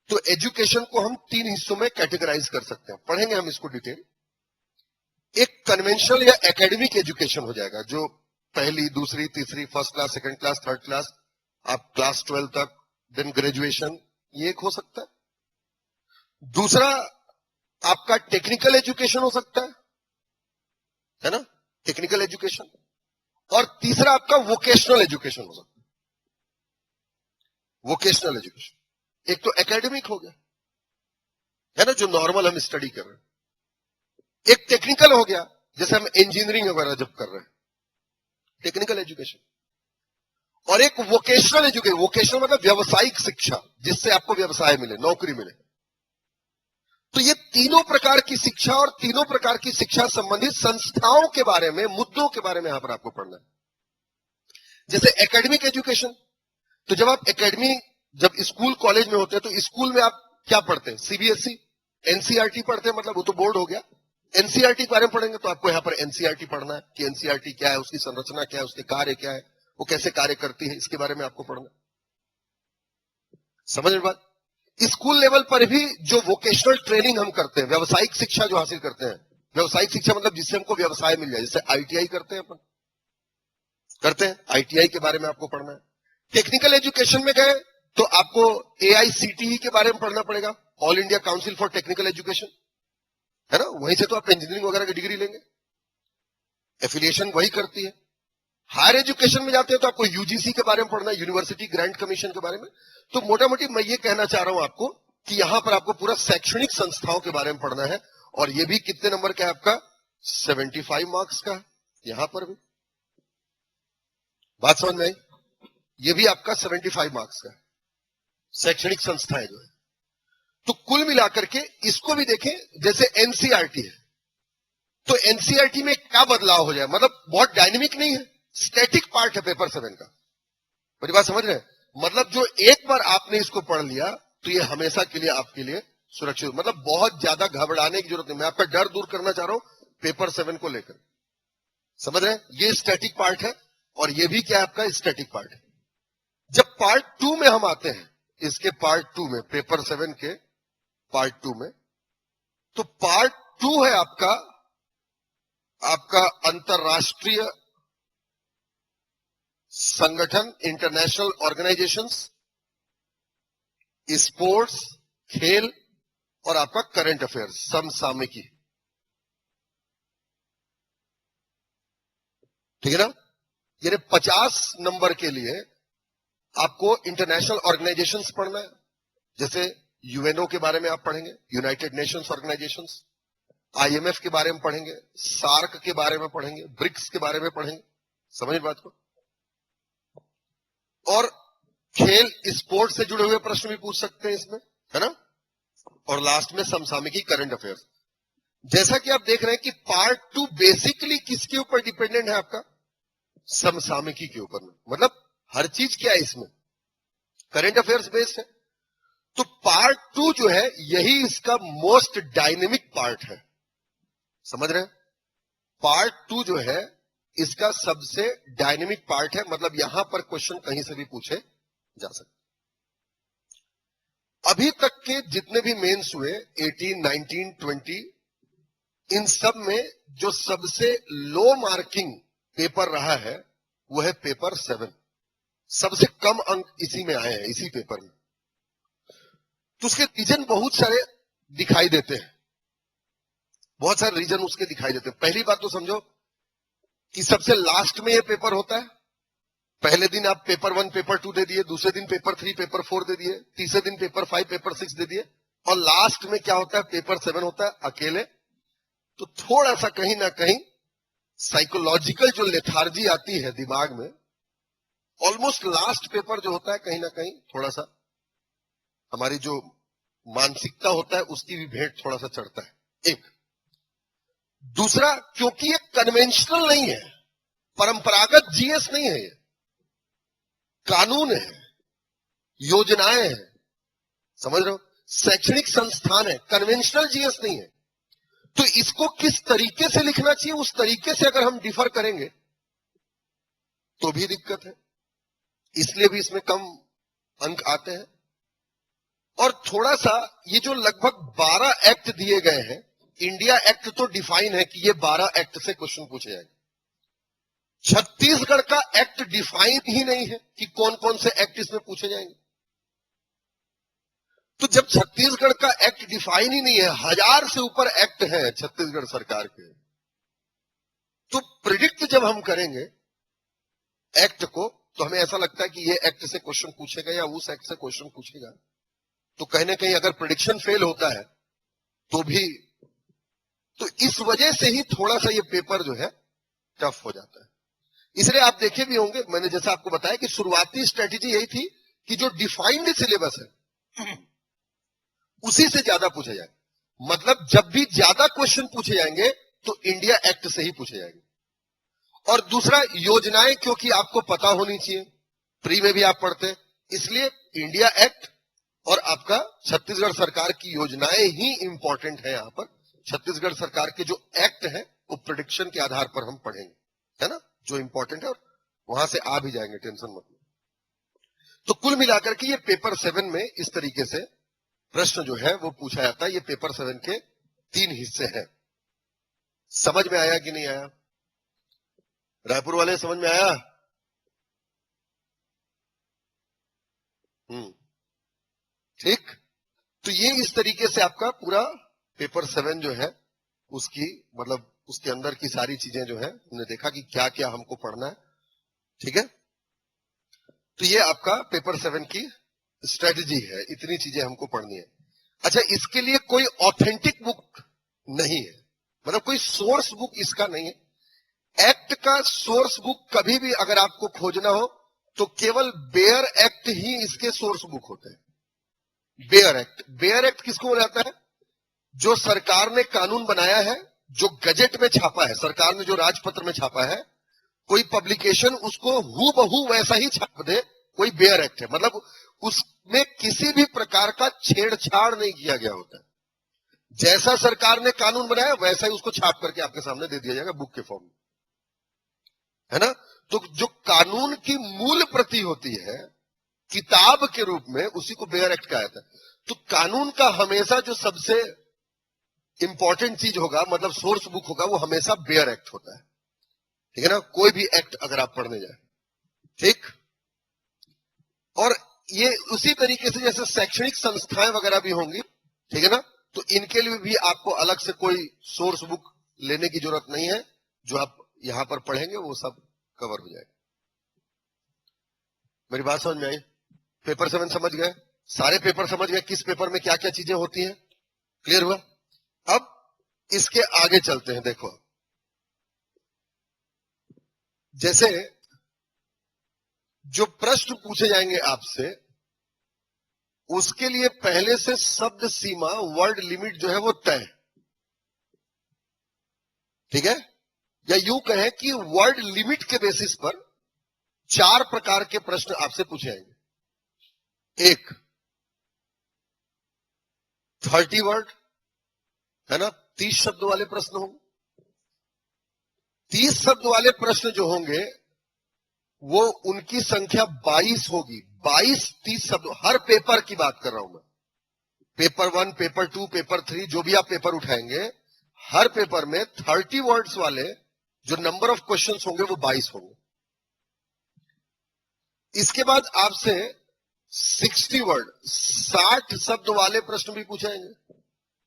तो एजुकेशन को हम 3 हिस्सों में कैटेगराइज कर सकते हैं। पढ़ेंगे हम इसको डिटेल। एक कन्वेंशनल या एकेडमिक एजुकेशन हो जाएगा, जो पहली, दूसरी, तीसरी, first class, second class, third class, आप क्लास 12 तक, देन ग्रेजुएशन, ये एक हो सकता है। दूसरा आपका टेक्निकल एजुकेशन हो सकता है ना, टेक्निकल एजुकेशन। और तीसरा आपका वोकेशनल एजुकेशन हो सकता है, वोकेशनल एजुकेशन। एक तो एकेडमिक हो गया, है ना, जो नॉर्मल हम स्टडी कर रहे हैं। एक टेक्निकल हो गया, जैसे हम इंजीनियरिंग वगैरह जब कर रहे हैं, टेक्निकल एजुकेशन। और एक वोकेशनल एजुकेशन, वोकेशनल मतलब व्यावसायिक शिक्षा, जिससे आपको व्यवसाय मिले, नौकरी मिले। तो ये तीनों प्रकार की शिक्षा और तीनों प्रकार की शिक्षा संबंधित संस्थाओं के बारे में, मुद्दों के बारे में यहां पर आपको पढ़ना है। जैसे एकेडमिक एजुकेशन, तो जब आप जब स्कूल कॉलेज में होते हैं तो स्कूल में आप क्या पढ़ते हैं? सीबीएसई, एनसीईआरटी पढ़ते हैं, मतलब वो तो बोर्ड हो गया। एनसीईआरटी के बारे में पढ़ेंगे तो आपको यहां पर एनसीईआरटी पढ़ना है कि एनसीईआरटी क्या है, उसकी संरचना क्या है, उसके कार्य क्या है, वो कैसे कार्य करती है, इसके बारे में आपको पढ़ना है। समझ रहे बात? स्कूल लेवल पर भी जो वोकेशनल ट्रेनिंग हम करते हैं, व्यावसायिक शिक्षा जो हासिल करते हैं, व्यावसायिक शिक्षा मतलब जिससे हमको व्यवसाय मिल जाए, जैसे आईटीआई करते हैं अपन, करते हैं, आईटीआई के बारे में आपको पढ़ना है। टेक्निकल एजुकेशन में गए तो आपको एआईसीटीई के बारे में पढ़ना पड़ेगा, all India council for technical education, है ना, वहीं से तो आप इंजीनियरिंग वगैरह की डिग्री लेंगे, एफिलिएशन वही करती है। हायर एजुकेशन में जाते हैं तो आपको यूजीसी के बारे में पढ़ना है, यूनिवर्सिटी ग्रांट कमीशन के बारे में। तो मोटा मोटी मैं ये कहना चाह रहा हूं आपको कि यहां पर आपको पूरा शैक्षणिक संस्थाओं के बारे में पढ़ना है। और ये भी कितने नंबर का है आपका? 75 मार्क्स का है। यहां पर भी बात समझ में आई? ये भी आपका 75 मार्क्स का है, शैक्षणिक संस्थाएं जो है। तो कुल मिलाकर के इसको भी देखें, जैसे एनसीईआरटी है, तो एनसीईआरटी में क्या बदलाव हो जाए, मतलब बहुत डायनेमिक नहीं है, स्टैटिक पार्ट है पेपर 7 का। मेरी बात समझ रहे हैं? मतलब जो एक बार आपने इसको पढ़ लिया तो ये हमेशा के लिए आपके लिए सुरक्षित, मतलब बहुत ज्यादा घबराने की जरूरत नहीं। मैं आपका डर दूर करना चाह रहा हूं पेपर 7 को लेकर। समझ रहे हैं? ये स्टैटिक पार्ट है और ये भी क्या है आपका? स्टैटिक पार्ट है। जब पार्ट 2 में हम आते हैं, इसके पार्ट 2 में, पेपर 7 के पार्ट 2 में, तो पार्ट 2 है आपका अंतरराष्ट्रीय संगठन, इंटरनेशनल ऑर्गेनाइजेशंस, स्पोर्ट्स, खेल, और आपका करंट अफेयर्स, समसामयिकी। ठीक है ना? यानी 50 नंबर के लिए आपको इंटरनेशनल ऑर्गेनाइजेशंस पढ़ना है, जैसे यूएनओ के बारे में आप पढ़ेंगे, यूनाइटेड नेशंस ऑर्गेनाइजेशंस, आईएमएफ के बारे में पढ़ेंगे, सार्क के बारे में पढ़ेंगे, ब्रिक्स के बारे में पढ़ेंगे। समझ बात को? और खेल, स्पोर्ट से जुड़े हुए प्रश्न भी पूछ सकते हैं इसमें, है ना? और लास्ट में समसामयिकी, करंट अफेयर्स। जैसा कि आप देख रहे हैं कि पार्ट 2 बेसिकली किसके ऊपर डिपेंडेंट है आपका? समसामयिकी के ऊपर में। मतलब हर चीज क्या है इसमें? करंट अफेयर्स बेस्ड है। तो पार्ट 2 जो है यही इसका मोस्ट डायनेमिक पार्ट है। समझ रहे हैं? पार्ट 2 जो है इसका सबसे डायनेमिक पार्ट है, मतलब यहां पर क्वेश्चन कहीं से भी पूछे जा सकते। अभी तक के जितने भी मेंस हुए 18, 19, 20, इन सब में जो सबसे लो मार्किंग पेपर रहा है वो है पेपर 7। सबसे कम अंक इसी में आए हैं, इसी पेपर में। तो उसके रीजन बहुत सारे दिखाई देते हैं, बहुत सारे रीजन उसके दिखाई देते हैं। पहली बात तो समझो कि सबसे लास्ट में ये पेपर होता है। पहले दिन आप पेपर 1, पेपर 2 दे दिए, दूसरे दिन पेपर 3, पेपर 4 दे दिए, तीसरे दिन पेपर 5, पेपर 6 दे दिए, और लास्ट में क्या होता है? पेपर 7 होता है अकेले। तो थोड़ा सा कहीं ना कहीं साइकोलॉजिकल जो लेथार्जी आती है दिमाग में, ऑलमोस्ट लास्ट पेपर जो होता है कहीं ना कहीं थोड़ा सा हमारी जो मानसिकता होता है उसकी भी भेंट थोड़ा सा चढ़ता है। एक दूसरा, क्योंकि ये कन्वेंशनल नहीं है, परंपरागत जीएस नहीं है, ये कानून है, योजनाएं हैं, समझ रहे हो, शैक्षणिक संस्थान है, कन्वेंशनल जीएस नहीं है। तो इसको किस तरीके से लिखना चाहिए, उस तरीके से अगर हम डिफर करेंगे तो भी दिक्कत है, इसलिए भी इसमें कम अंक आते हैं। और थोड़ा सा ये जो लगभग 12 एक्ट दिए गए हैं, इंडिया एक्ट तो डिफाइन है कि ये 12 एक्ट से क्वेश्चन पूछे जाएंगे। छत्तीसगढ़ का एक्ट डिफाइन ही नहीं है कि कौन कौन से एक्ट इसमें पूछे जाएंगे। तो जब छत्तीसगढ़ का एक्ट डिफाइन ही नहीं है, 1000 से ऊपर एक्ट है छत्तीसगढ़ सरकार के, तो प्रिडिक्ट जब हम करेंगे एक्ट को, तो हमें ऐसा लगता है कि ये एक्ट से क्वेश्चन पूछेगा या उस एक्ट से क्वेश्चन पूछेगा। तो कहीं ना कहीं अगर प्रिडिक्शन फेल होता है तो भी, तो इस वजह से ही थोड़ा सा ये पेपर जो है टफ हो जाता है। इसलिए आप देखे भी होंगे, मैंने जैसा आपको बताया कि शुरुआती स्ट्रेटेजी यही थी कि जो डिफाइंड सिलेबस है उसी से ज्यादा पूछे जाए। मतलब जब भी ज्यादा क्वेश्चन पूछे जाएंगे तो इंडिया एक्ट से ही पूछे जाएंगे। और दूसरा, योजनाएं क्योंकि आपको पता होनी चाहिए, प्री में भी आप पढ़ते, इसलिए इंडिया एक्ट और आपका छत्तीसगढ़ सरकार की योजनाएं ही इंपॉर्टेंट है। यहां पर छत्तीसगढ़ सरकार के जो एक्ट है वो प्रेडिक्शन के आधार पर हम पढ़ेंगे, है ना, जो इंपॉर्टेंट है, और वहां से आ भी जाएंगे, टेंशन मत लो। तो कुल मिलाकर के ये पेपर 7 में इस तरीके से प्रश्न जो है वो पूछा जाता है। ये पेपर 7 के 3 हिस्से हैं। समझ में आया कि नहीं आया? रायपुर वाले समझ में आया? ठीक। तो ये इस तरीके से आपका पूरा पेपर 7 जो है उसकी, मतलब उसके अंदर की सारी चीजें जो है हमने देखा कि क्या क्या हमको पढ़ना है। ठीक है, तो ये आपका पेपर 7 की स्ट्रेटजी है, इतनी चीजें हमको पढ़नी है। अच्छा, इसके लिए कोई ऑथेंटिक बुक नहीं है, मतलब कोई सोर्स बुक इसका नहीं है। एक्ट का सोर्स बुक कभी भी अगर आपको खोजना हो तो केवल बेयर एक्ट ही इसके सोर्स बुक होते हैं। बेयर एक्ट किसको बोला है? जो सरकार ने कानून बनाया है, जो गजेट में छापा है, सरकार ने जो राजपत्र में छापा है, कोई पब्लिकेशन उसको हूबहू वैसा ही छाप दे, कोई बेयर एक्ट है। मतलब उसमें किसी भी प्रकार का छेड़छाड़ नहीं किया गया होता है। जैसा सरकार ने कानून बनाया वैसा ही उसको छाप करके आपके सामने दे दिया जाएगा बुक के फॉर्म में, है ना। तो जो कानून की मूल प्रति होती है किताब के रूप में, उसी को बेयर एक्ट कहा जाता है। तो कानून का हमेशा जो सबसे इंपॉर्टेंट चीज होगा, मतलब सोर्स बुक होगा, वो हमेशा बेयर एक्ट होता है। ठीक है ना, कोई भी एक्ट अगर आप पढ़ने जाए, ठीक। और ये उसी तरीके से जैसे शैक्षणिक संस्थाएं वगैरह भी होंगी, ठीक है ना, तो इनके लिए भी आपको अलग से कोई सोर्स बुक लेने की जरूरत नहीं है। जो आप यहां पर पढ़ेंगे वो सब कवर हो जाएगा। मेरी बात समझ में आई? पेपर 7 समझ गए, सारे पेपर समझ गए, किस पेपर में क्या क्या चीजें होती हैं, क्लियर हुआ? अब इसके आगे चलते हैं। देखो, जैसे जो प्रश्न पूछे जाएंगे आपसे, उसके लिए पहले से शब्द सीमा, वर्ड लिमिट जो है वो तय, ठीक है, या यूं कहें कि वर्ड लिमिट के बेसिस पर 4 प्रकार के प्रश्न आपसे पूछे जाएंगे। एक 30 वर्ड, है ना, 30 शब्द वाले प्रश्न होंगे। 30 शब्द वाले प्रश्न जो होंगे वो उनकी संख्या 22 होगी। 22 30 शब्द, हर पेपर की बात कर रहा हूं मैं, पेपर 1, पेपर 2, पेपर 3, जो भी आप पेपर उठाएंगे, हर पेपर में 30 वर्ड्स वाले जो नंबर ऑफ क्वेश्चंस होंगे वो 22 होंगे। इसके बाद आपसे 60 वर्ड, 60 शब्द वाले प्रश्न भी पूछे जाएंगे।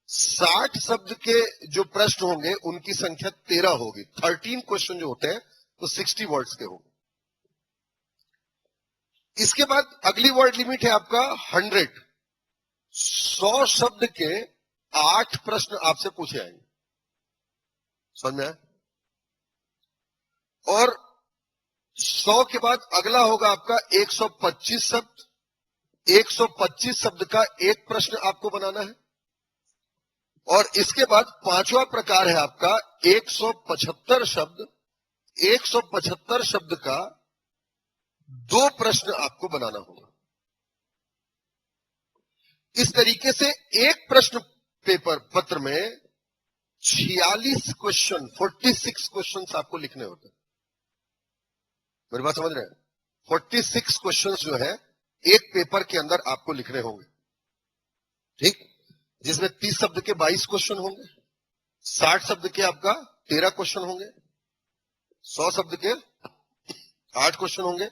60 शब्द के जो प्रश्न होंगे उनकी संख्या 13 होगी। 13 क्वेश्चन जो होते हैं तो 60 वर्ड्स के होंगे। इसके बाद अगली वर्ड लिमिट है आपका 100। 100 शब्द के 8 प्रश्न आपसे पूछे जाएंगे, समझ में आया? और 100 के बाद अगला होगा आपका 125 शब्द। 125 शब्द का एक प्रश्न आपको बनाना है। और इसके बाद पांचवा प्रकार है आपका 175 शब्द। 175 शब्द का 2 प्रश्न आपको बनाना होगा। इस तरीके से एक प्रश्न पेपर पत्र में 46 क्वेश्चन, 46 क्वेश्चन आपको लिखने होते हैं। मेरी बात समझ रहे हैं? 46 क्वेश्चन जो है एक पेपर के अंदर आपको लिखने होंगे, ठीक, जिसमें 30 शब्द के 22 क्वेश्चन होंगे, 60 शब्द के आपका 13 क्वेश्चन होंगे, 100 शब्द के 8 क्वेश्चन होंगे,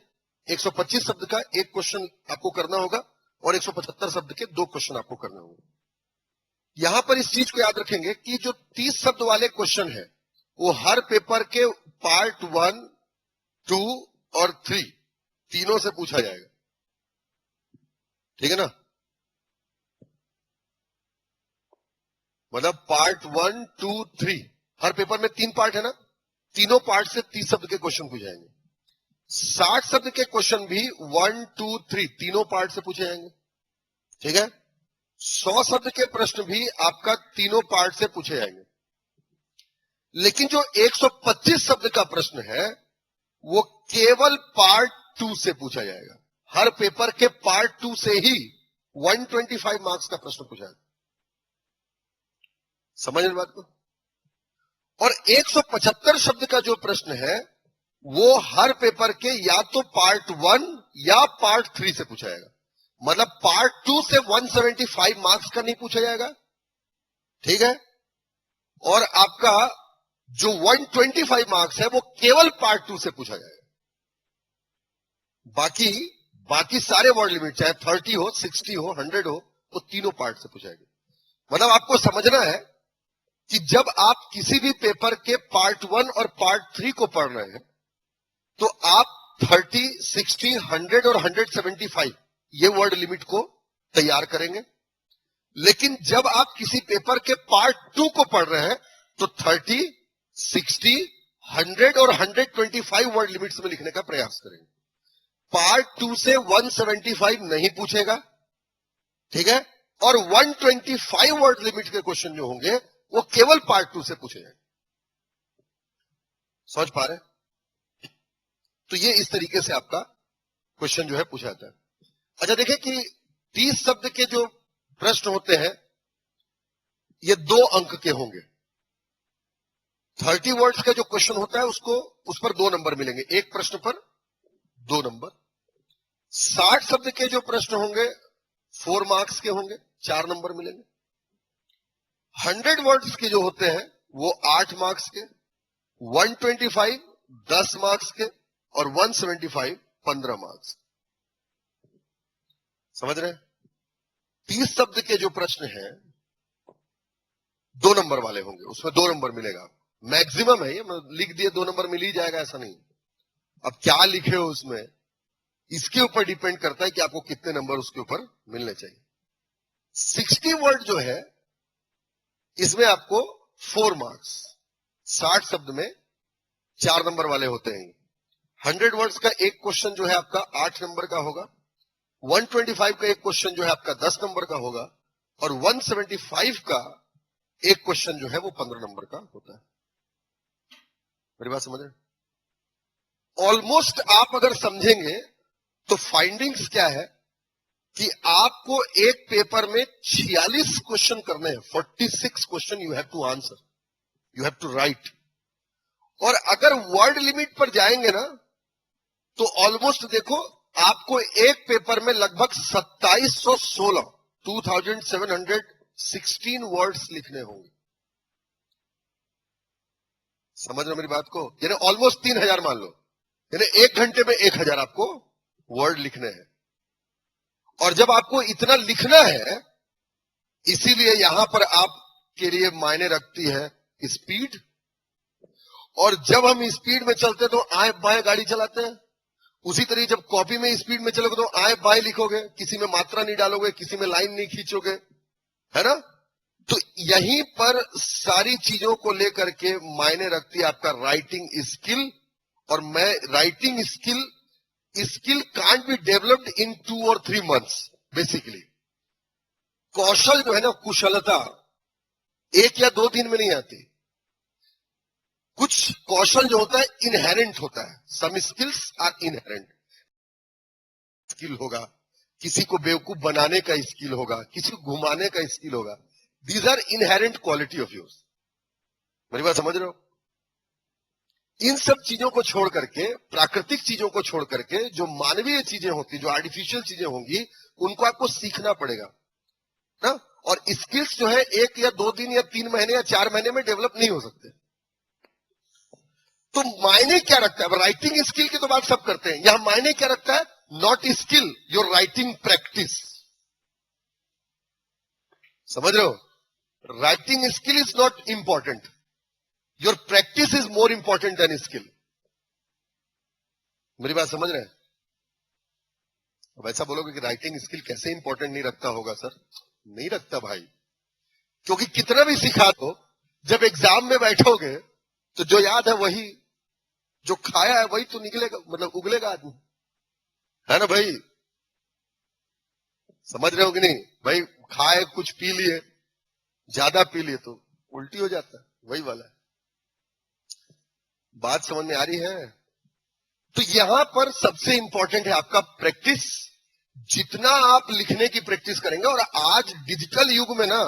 125 शब्द का 1 क्वेश्चन आपको करना होगा और 175 शब्द के 2 क्वेश्चन आपको करने होंगे। यहां पर इस चीज को याद रखेंगे कि जो 30 शब्द वाले क्वेश्चन है वो हर पेपर के पार्ट 1, 2 और 3 तीनों से पूछा जाएगा, ठीक है ना? मतलब पार्ट 1, 2, 3 हर पेपर में 3 पार्ट है ना, तीनों पार्ट से 30 शब्द के क्वेश्चन पूछे जाएंगे। 60 शब्द के क्वेश्चन भी 1, 2, 3 तीनों पार्ट से पूछे जाएंगे, ठीक है? 100 शब्द के प्रश्न भी आपका तीनों पार्ट से पूछे जाएंगे। लेकिन जो 125 शब्द का प्रश्न है वो केवल पार्ट 2 से पूछा जाएगा। हर पेपर के पार्ट 2 से ही 125 मार्क्स का प्रश्न पूछा जाएगा। समझ रहे बात को? और 175 शब्द का जो प्रश्न है वो हर पेपर के या तो पार्ट 1 या पार्ट 3 से पूछा जाएगा। मतलब पार्ट 2 से 175 मार्क्स का नहीं पूछा जाएगा, ठीक है? और आपका जो 125 मार्क्स है वो केवल पार्ट 2 से पूछा जाएगा। बाकी सारे वर्ड लिमिट चाहे 30 हो, 60 हो, 100 हो, वो तीनों पार्ट से पूछा जाएगा। मतलब आपको समझना है कि जब आप किसी भी पेपर के पार्ट 1 और पार्ट 3 को पढ़ रहे हैं तो आप 30, 60, 100 और 175 ये वर्ड लिमिट को तैयार करेंगे। लेकिन जब आप किसी पेपर के पार्ट 2 को पढ़ रहे हैं तो 30, 60, 100 और 125 वर्ड लिमिट्स में लिखने का प्रयास करेंगे। पार्ट 2 से 175 नहीं पूछेगा, ठीक है? और 125 वर्ड लिमिट के क्वेश्चन जो होंगे वो केवल पार्ट 2 से पूछे जाएंगे। समझ पा रहे हैं? तो ये इस तरीके से आपका क्वेश्चन जो है पूछा जाता है। अच्छा देखिए कि 30 शब्द के जो प्रश्न होते हैं ये 2 अंक के होंगे। 30 वर्ड्स का जो क्वेश्चन होता है उस पर 2 नंबर मिलेंगे, एक प्रश्न पर 2 नंबर। 60 शब्द के जो प्रश्न होंगे 4 मार्क्स के होंगे, 4 नंबर मिलेंगे। 100 वर्ड्स के जो होते हैं वो 8 मार्क्स के, 125 10 मार्क्स के और 175 15 मार्क्स। समझ रहे हैं? 30 शब्द के जो प्रश्न हैं 2 नंबर वाले होंगे, उसमें 2 नंबर मिलेगा। मैक्सिमम है ये, लिख दिए 2 नंबर मिल ही जाएगा ऐसा नहीं। अब क्या लिखे हो उसमें इसके ऊपर डिपेंड करता है कि आपको कितने नंबर उसके ऊपर मिलने चाहिए। 60 वर्ड जो है इसमें आपको 4 मार्क्स, 60 शब्द में 4 नंबर वाले होते हैं। 100 वर्ड्स का एक क्वेश्चन जो है आपका 8 नंबर का होगा, 125 का एक क्वेश्चन जो है आपका 10 नंबर का होगा और 175 का एक क्वेश्चन जो है वो 15 नंबर का होता है। मेरी बात समझ रहे? ऑलमोस्ट आप अगर समझेंगे तो फाइंडिंग्स क्या है कि आपको एक पेपर में 46 क्वेश्चन करने हैं। 46 question you have to answer, you have to write. और अगर वर्ड लिमिट पर जाएंगे ना तो ऑलमोस्ट देखो आपको एक पेपर में लगभग 2716 वर्ड्स लिखने होंगे। समझ रहे मेरी बात को? यानी ऑलमोस्ट 3000 मान लो, यानी 1 घंटे में 1000 आपको वर्ड लिखने हैं। और जब आपको इतना लिखना है इसीलिए यहां पर आपके लिए मायने रखती है स्पीड। और जब हम स्पीड में चलते तो आए बाएं गाड़ी चलाते हैं, उसी तरह जब कॉपी में स्पीड में चलोगे तो आए बाएं लिखोगे, किसी में मात्रा नहीं डालोगे, किसी में लाइन नहीं खींचोगे, है ना? तो यहीं पर सारी चीजों को लेकर के मायने रखती है आपका राइटिंग स्किल। और मैं writing skill can't be developed in 2 और 3 मंथ्स। बेसिकली कौशल जो है ना, कुशलता, एक या दो दिन में नहीं आती। कुछ कौशल जो होता है इनहेरेंट होता है, some skills are inherent. Skill होगा, किसी को बेवकूफ बनाने का स्किल होगा, किसी को घुमाने का स्किल होगा। These are inherent quality of yours. मेरी बात समझ रहे हो? इन सब चीजों को छोड़ करके, प्राकृतिक चीजों को छोड़ करके, जो मानवीय चीजें होती, जो आर्टिफिशियल चीजें होंगी, उनको आपको सीखना पड़ेगा ना। और स्किल्स जो है एक या दो दिन या 3 महीने या 4 महीने में डेवलप नहीं हो सकते। तो मायने क्या रखता है? अब राइटिंग स्किल की तो बात सब करते हैं, यहां मायने क्या रखता है? Not skill, your writing practice. समझ रहे हो? Writing skill is not important, your practice is more important than skill. मेरी बात समझ रहे हैं? अब ऐसा बोलोगे कि राइटिंग स्किल कैसे इंपॉर्टेंट नहीं रखता होगा सर? नहीं रखता भाई, क्योंकि कितना भी सिखा दो, जब एग्जाम में बैठोगे तो जो याद है वही, जो खाया है वही तो निकलेगा, मतलब उगलेगा आदमी, है ना भाई? समझ रहे हो कि नहीं भाई? खाए कुछ पी लिए, ज्यादा पी लिए तो उल्टी हो जाता है, वही वाला है। बात समझ में आ रही है? तो यहां पर सबसे इंपॉर्टेंट है आपका प्रैक्टिस। जितना आप लिखने की प्रैक्टिस करेंगे, और आज डिजिटल युग में ना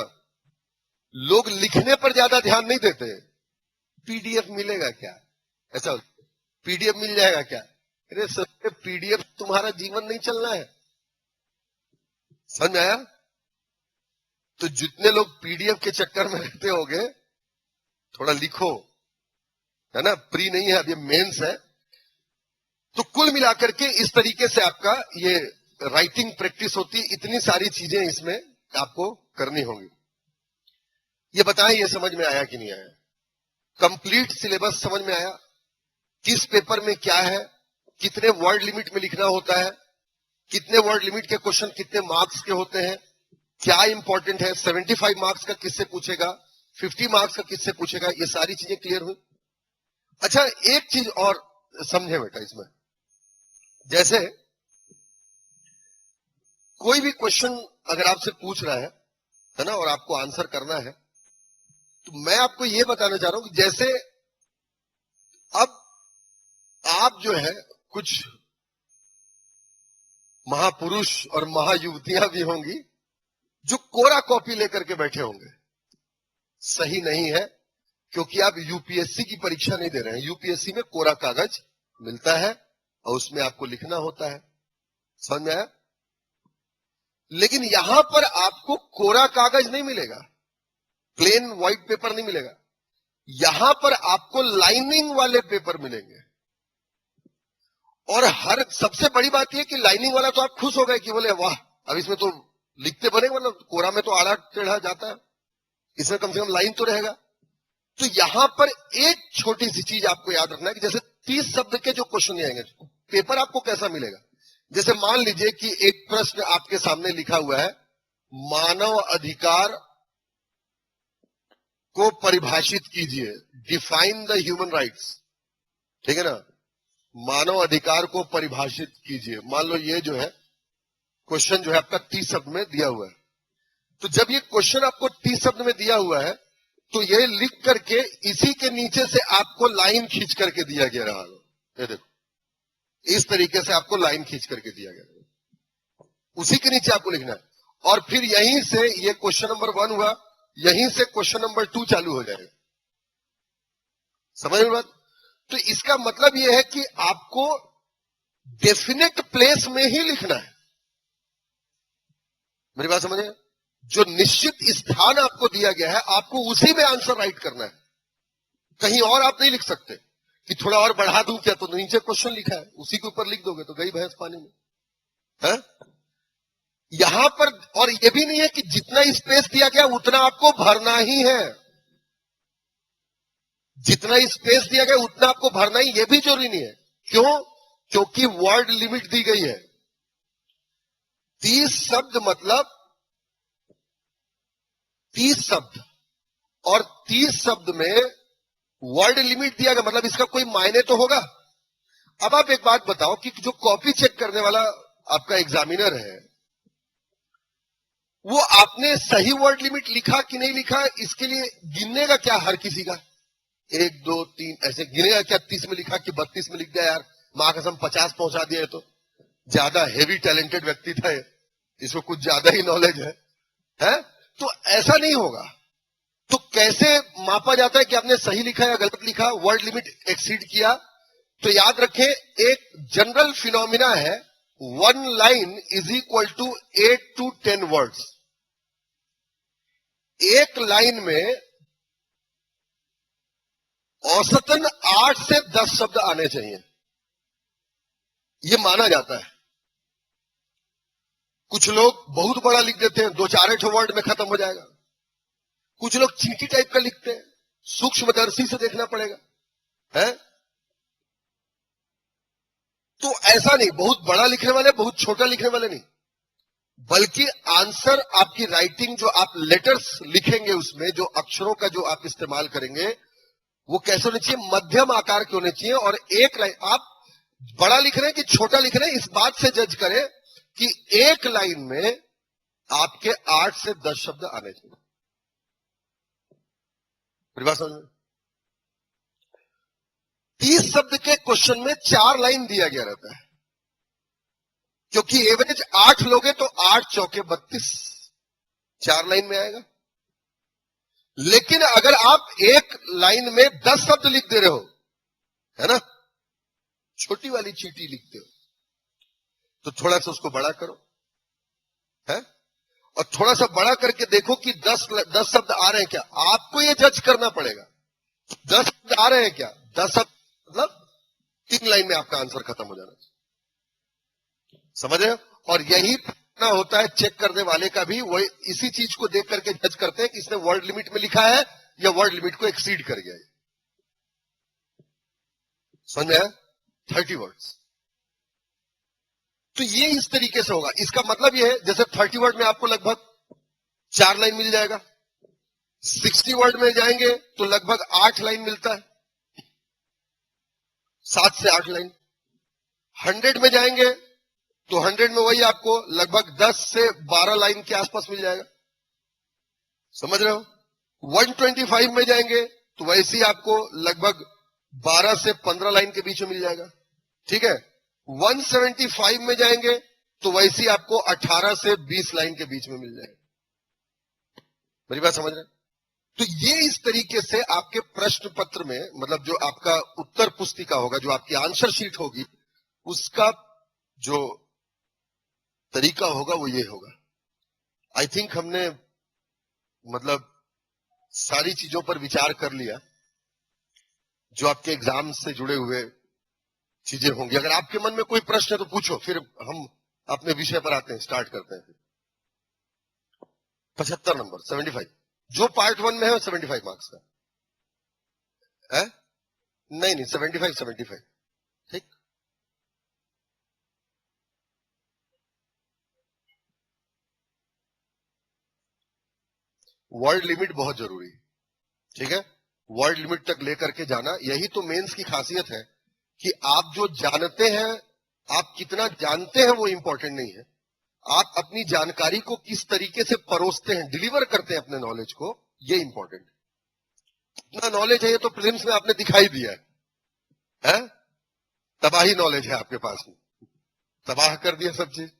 लोग लिखने पर ज्यादा ध्यान नहीं देते। पीडीएफ मिलेगा क्या, ऐसा पीडीएफ मिल जाएगा क्या? अरे सर, पीडीएफ तुम्हारा जीवन नहीं चलना है। समझ में आया? तो जितने लोग पीडीएफ के चक्कर में रहते होंगे, थोड़ा लिखो, है ना? प्री नहीं है, अब ये मेंस है। तो कुल मिलाकर के इस तरीके से आपका ये राइटिंग प्रैक्टिस होती, इतनी सारी चीजें इसमें आपको करनी होंगी। ये बताएं, ये समझ में आया कि नहीं आया? कंप्लीट सिलेबस समझ में आया? किस पेपर में क्या है, कितने वर्ड लिमिट में लिखना होता है, कितने वर्ड लिमिट के क्वेश्चन कितने मार्क्स के होते हैं, क्या इंपॉर्टेंट है, 75 मार्क्स का किससे पूछेगा, 50 मार्क्स का किससे पूछेगा, ये सारी चीजें क्लियर हुई। अच्छा, एक चीज और समझे बेटा इसमें, जैसे कोई भी क्वेश्चन अगर आपसे पूछ रहा है ना, और आपको आंसर करना है, तो मैं आपको यह बताना चाह रहा हूं कि जैसे अब आप जो है, कुछ महापुरुष और महायुवतियां भी होंगी जो कोरा कॉपी लेकर के बैठे होंगे। सही नहीं है, क्योंकि आप यूपीएससी की परीक्षा नहीं दे रहे हैं। यूपीएससी में कोरा कागज मिलता है और उसमें आपको लिखना होता है। समझ में आया? लेकिन यहां पर आपको कोरा कागज नहीं मिलेगा, प्लेन व्हाइट पेपर नहीं मिलेगा। यहां पर आपको लाइनिंग वाले पेपर मिलेंगे। और हर सबसे बड़ी बात यह कि लाइनिंग वाला तो आप खुश हो गए कि बोले वाह, अब इसमें तो लिखते बनेगा, मतलब कोरा में तो आड़ा टेढ़ा जाता है, इसमें कम से कम लाइन तो रहेगा। तो यहां पर एक छोटी सी चीज आपको याद रखना है कि जैसे 30 शब्द के जो क्वेश्चन आएंगे, पेपर आपको कैसा मिलेगा? जैसे मान लीजिए कि एक प्रश्न आपके सामने लिखा हुआ है, मानव अधिकार को परिभाषित कीजिए, डिफाइन द ह्यूमन राइट्स। ठीक है ना? मानव अधिकार को परिभाषित कीजिए। मान लो ये जो है क्वेश्चन जो है आपका 30 शब्द में दिया हुआ है। तो जब ये क्वेश्चन आपको 30 शब्द में दिया हुआ है, तो ये लिख करके इसी के नीचे से आपको लाइन खींच करके दिया गया रहा। ये देखो, इस तरीके से आपको लाइन खींच करके दिया गया, उसी के नीचे आपको लिखना है। और फिर यहीं से ये क्वेश्चन नंबर 1 हुआ, यहीं से क्वेश्चन नंबर 2 चालू हो जाएगा। समझ में बात? तो इसका मतलब यह है कि आपको डेफिनेट प्लेस में ही लिखना है। मेरी बात समझे? जो निश्चित स्थान आपको दिया गया है, आपको उसी में आंसर राइट करना है, कहीं और आप नहीं लिख सकते कि थोड़ा और बढ़ा दूं क्या, तो नीचे क्वेश्चन लिखा है उसी के ऊपर लिख दोगे तो गई भैंस पानी में, है? यहां पर और यह भी नहीं है कि जितना स्पेस दिया गया उतना आपको भरना ही है। जितना स्पेस दिया गया उतना आपको भरना ही, यह भी जरूरी नहीं है। क्यों? क्योंकि वर्ड लिमिट दी गई है। 30 शब्द मतलब 30 शब्द, और 30 शब्द में वर्ड लिमिट दिया गया, मतलब इसका कोई मायने तो होगा। अब आप एक बात बताओ कि जो कॉपी चेक करने वाला आपका एग्जामिनर है, वो आपने सही वर्ड लिमिट लिखा कि नहीं लिखा, इसके लिए गिनने का क्या हर किसी का? 1 2 3 ऐसे गिनेगा क्या? 30 में लिखा कि 32 में लिख दिया? यार मां कसम 50 पहुंचा दिया है तो ज्यादा हेवी टैलेंटेड व्यक्ति था ये, इसको कुछ ज्यादा ही नॉलेज है? तो ऐसा नहीं होगा। तो कैसे मापा जाता है कि आपने सही लिखा या गलत लिखा, वर्ड लिमिट एक्सीड किया? तो याद रखें, एक जनरल फिनोमिना है, 1 line is equal to 8 to 10 words. एक लाइन में औसतन 8 से 10 शब्द आने चाहिए, यह माना जाता है। कुछ लोग बहुत बड़ा लिख देते हैं, 2-4 वर्ड में खत्म हो जाएगा। कुछ लोग चींटी टाइप का लिखते हैं, सूक्ष्मदर्शी से देखना पड़ेगा, है? तो ऐसा नहीं, बहुत बड़ा लिखने वाले, बहुत छोटा लिखने वाले नहीं, बल्कि आंसर आपकी राइटिंग, जो आप लेटर्स लिखेंगे उसमें जो अक्षरों का जो आप इस्तेमाल करेंगे, वो कैसे होने चाहिए? मध्यम आकार के होने चाहिए। और एक लाइन आप बड़ा लिख रहे हैं कि छोटा लिख रहे हैं, इस बात से जज करें कि एक लाइन में आपके 8 से 10 शब्द आने चाहिए। समझ में? 30 शब्द के क्वेश्चन में 4 लाइन दिया गया रहता है, क्योंकि एवरेज 8 लोगे तो 8 चौके 32, 4 लाइन में आएगा। लेकिन अगर आप एक लाइन में 10 शब्द लिख दे रहे हो, है ना, छोटी वाली चींटी लिखते हो, तो थोड़ा सा उसको बड़ा करो, है? और थोड़ा सा बड़ा करके देखो कि 10 शब्द आ रहे हैं क्या। आपको ये जज करना पड़ेगा, 10 शब्द आ रहे हैं क्या। 10 शब्द मतलब 3 लाइन में आपका आंसर खत्म हो जाना चाहिए, समझ रहे हो? और यही ना होता है चेक करने वाले का भी, वही इसी चीज को देख करके जज करते हैं कि इसने वर्ड लिमिट में लिखा है या वर्ड लिमिट को एक्सीड कर गया है। समझ में आया? 30 वर्ड्स। तो ये इस तरीके से होगा। इसका मतलब ये है, जैसे 30 वर्ड में आपको लगभग 4 लाइन मिल जाएगा, 60 वर्ड में जाएंगे तो लगभग 8 लाइन मिलता है, 7 से 8 लाइन। 100 में जाएंगे तो 100 में वही आपको लगभग 10 से 12 लाइन के आसपास मिल जाएगा, समझ रहे हो? 125 में जाएंगे तो वैसे ही आपको लगभग 12 से 15 लाइन के बीच में मिल जाएगा, ठीक है? 175 में जाएंगे तो वैसे ही आपको 18 से 20 लाइन के बीच में मिल जाएगा। मेरी बात समझ रहे? तो ये इस तरीके से आपके प्रश्न पत्र में, मतलब जो आपका उत्तर पुस्तिका होगा, जो आपकी आंसर शीट होगी, उसका जो तरीका होगा वो ये होगा। आई थिंक हमने मतलब सारी चीजों पर विचार कर लिया जो आपके एग्जाम से जुड़े हुए चीजें होंगी। अगर आपके मन में कोई प्रश्न है तो पूछो, फिर हम अपने विषय पर आते हैं, स्टार्ट करते हैं। 75 नंबर 75, जो पार्ट 1 में है 75 मार्क्स का है। नहीं 75, ठीक। वर्ड लिमिट बहुत जरूरी है, ठीक है? वर्ड लिमिट तक लेकर के जाना, यही तो मेंस की खासियत है कि आप जो जानते हैं, आप कितना जानते हैं वो इंपॉर्टेंट नहीं है, आप अपनी जानकारी को किस तरीके से परोसते हैं, डिलीवर करते हैं अपने नॉलेज को, ये इंपॉर्टेंट है। इतना नॉलेज है ये तो प्रीलिम्स में आपने दिखाई दिया है? तबाही नॉलेज है आपके पास में, तबाह कर दिया सब चीज।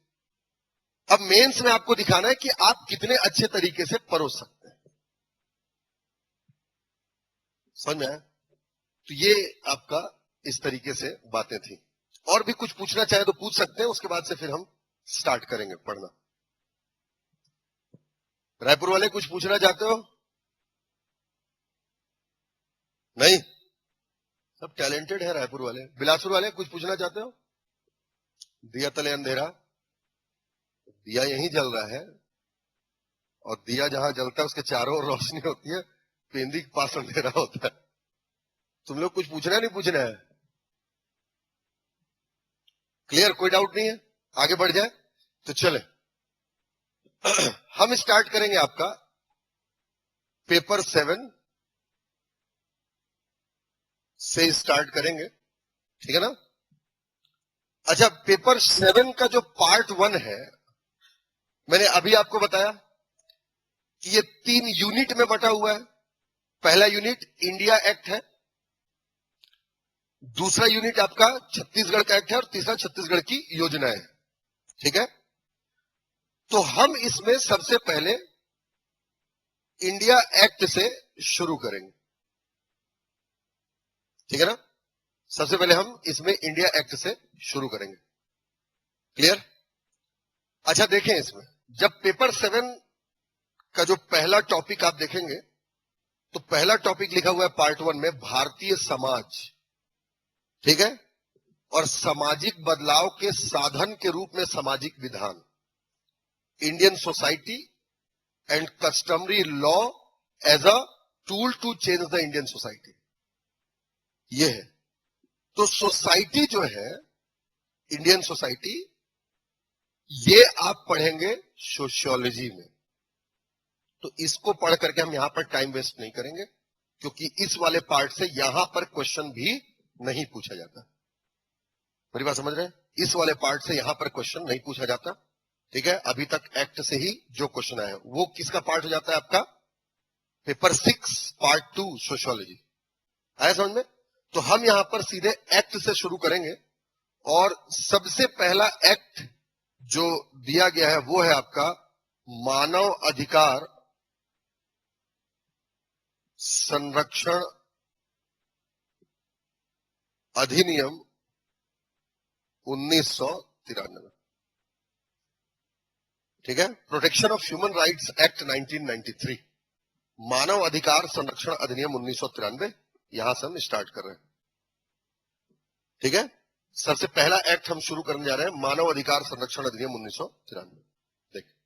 अब मेंस में आपको दिखाना है कि आप कितने अच्छे तरीके से परोस सकते हैं। समझ में आया? तो ये आपका इस तरीके से बातें थी। और भी कुछ पूछना चाहे तो पूछ सकते हैं, उसके बाद से फिर हम स्टार्ट करेंगे पढ़ना। रायपुर वाले कुछ पूछना चाहते हो? नहीं, सब टैलेंटेड है रायपुर वाले। बिलासपुर वाले कुछ पूछना चाहते हो? दिया तले अंधेरा, दिया यहीं जल रहा है, और दिया जहां जलता है उसके चारों ओर रोशनी होती है, पेंदी के पास अंधेरा होता है। तुम लोग कुछ पूछना है, नहीं पूछना है? क्लियर, कोई डाउट नहीं है? आगे बढ़ जाए तो चले। हम स्टार्ट करेंगे आपका पेपर 7 से स्टार्ट करेंगे, ठीक है ना? अच्छा, पेपर 7 का जो पार्ट 1 है, मैंने अभी आपको बताया कि ये 3 यूनिट में बटा हुआ है। पहला यूनिट इंडिया एक्ट है, दूसरा यूनिट आपका छत्तीसगढ़ का एक्ट है और तीसरा छत्तीसगढ़ की योजना है। ठीक है, तो हम इसमें सबसे पहले इंडिया एक्ट से शुरू करेंगे। ठीक है ना, सबसे पहले हम इसमें इंडिया एक्ट से शुरू करेंगे। क्लियर? अच्छा देखें, इसमें जब पेपर 7 का जो पहला टॉपिक आप देखेंगे तो पहला टॉपिक लिखा हुआ है पार्ट 1 में भारतीय समाज। ठीक है, और सामाजिक बदलाव के साधन के रूप में सामाजिक विधान, Indian society and customary law as a tool to change the Indian society, ये है। तो सोसाइटी जो है, इंडियन सोसाइटी, ये आप पढ़ेंगे सोशियोलॉजी में। तो इसको पढ़ करके हम यहां पर टाइम वेस्ट नहीं करेंगे, क्योंकि इस वाले पार्ट से यहां पर क्वेश्चन भी नहीं पूछा जाता। मेरी बात समझ रहे हैं? इस वाले पार्ट से यहां पर क्वेश्चन नहीं पूछा जाता। ठीक है, अभी तक एक्ट से ही जो क्वेश्चन आया वो किसका पार्ट हो जाता है? आपका पेपर 6 पार्ट 2 सोशियोलॉजी। आया समझ में? तो हम यहां पर सीधे एक्ट से शुरू करेंगे, और सबसे पहला एक्ट जो दिया गया है वो है आपका मानव अधिकार संरक्षण अधिनियम 1993। ठीक है, protection of human rights act 1993, मानव अधिकार संरक्षण अधिनियम 1993। यहां से हम स्टार्ट कर रहे हैं। ठीक है, सबसे पहला एक्ट हम शुरू करने जा रहे हैं, मानव अधिकार संरक्षण अधिनियम 1993। देखिए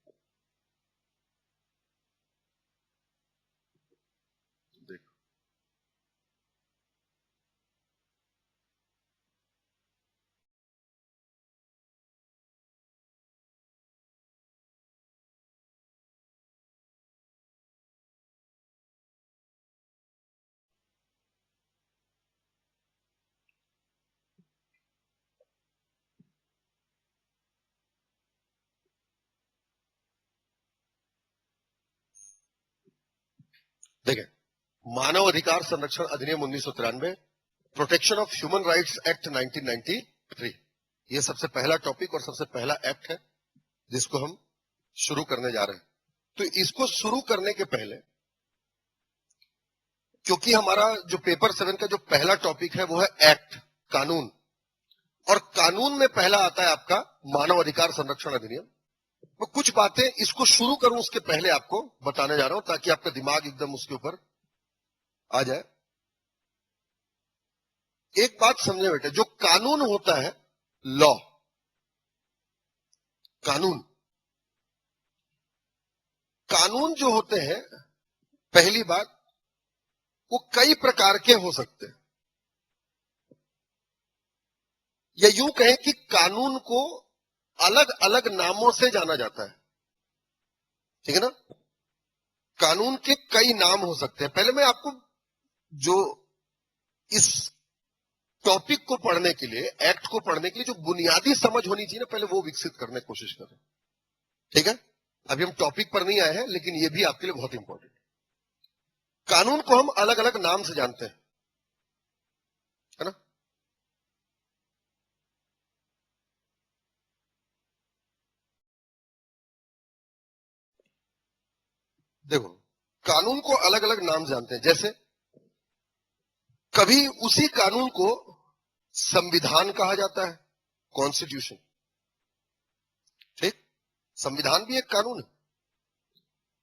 देखिए, मानव अधिकार संरक्षण अधिनियम 1993, protection of human rights act 1993, ये सबसे पहला टॉपिक और सबसे पहला एक्ट है जिसको हम शुरू करने जा रहे हैं। तो इसको शुरू करने के पहले, क्योंकि हमारा जो पेपर 7 का जो पहला टॉपिक है वो है एक्ट, कानून, और कानून में पहला आता है आपका मानव अधिकार संरक्षण अधिनियम। मैं कुछ बातें इसको शुरू करूं उसके पहले आपको बताने जा रहा हूं, ताकि आपका दिमाग एकदम उसके ऊपर आ जाए। एक बात समझे बेटे, जो कानून होता है, लॉ, कानून, कानून जो होते हैं, पहली बात, वो कई प्रकार के हो सकते हैं, या यूं कहें कि कानून को अलग अलग नामों से जाना जाता है। ठीक है ना, कानून के कई नाम हो सकते हैं। पहले मैं आपको जो इस टॉपिक को पढ़ने के लिए, एक्ट को पढ़ने के लिए जो बुनियादी समझ होनी चाहिए ना, पहले वो विकसित करने की कोशिश करें। ठीक है, अभी हम टॉपिक पर नहीं आए हैं, लेकिन ये भी आपके लिए बहुत इंपॉर्टेंट है। कानून को हम अलग अलग नाम से जानते हैं, है ना। देखो, कानून को अलग अलग नाम जानते हैं। जैसे कभी उसी कानून को संविधान कहा जाता है, कॉन्स्टिट्यूशन। ठीक, संविधान भी एक कानून है।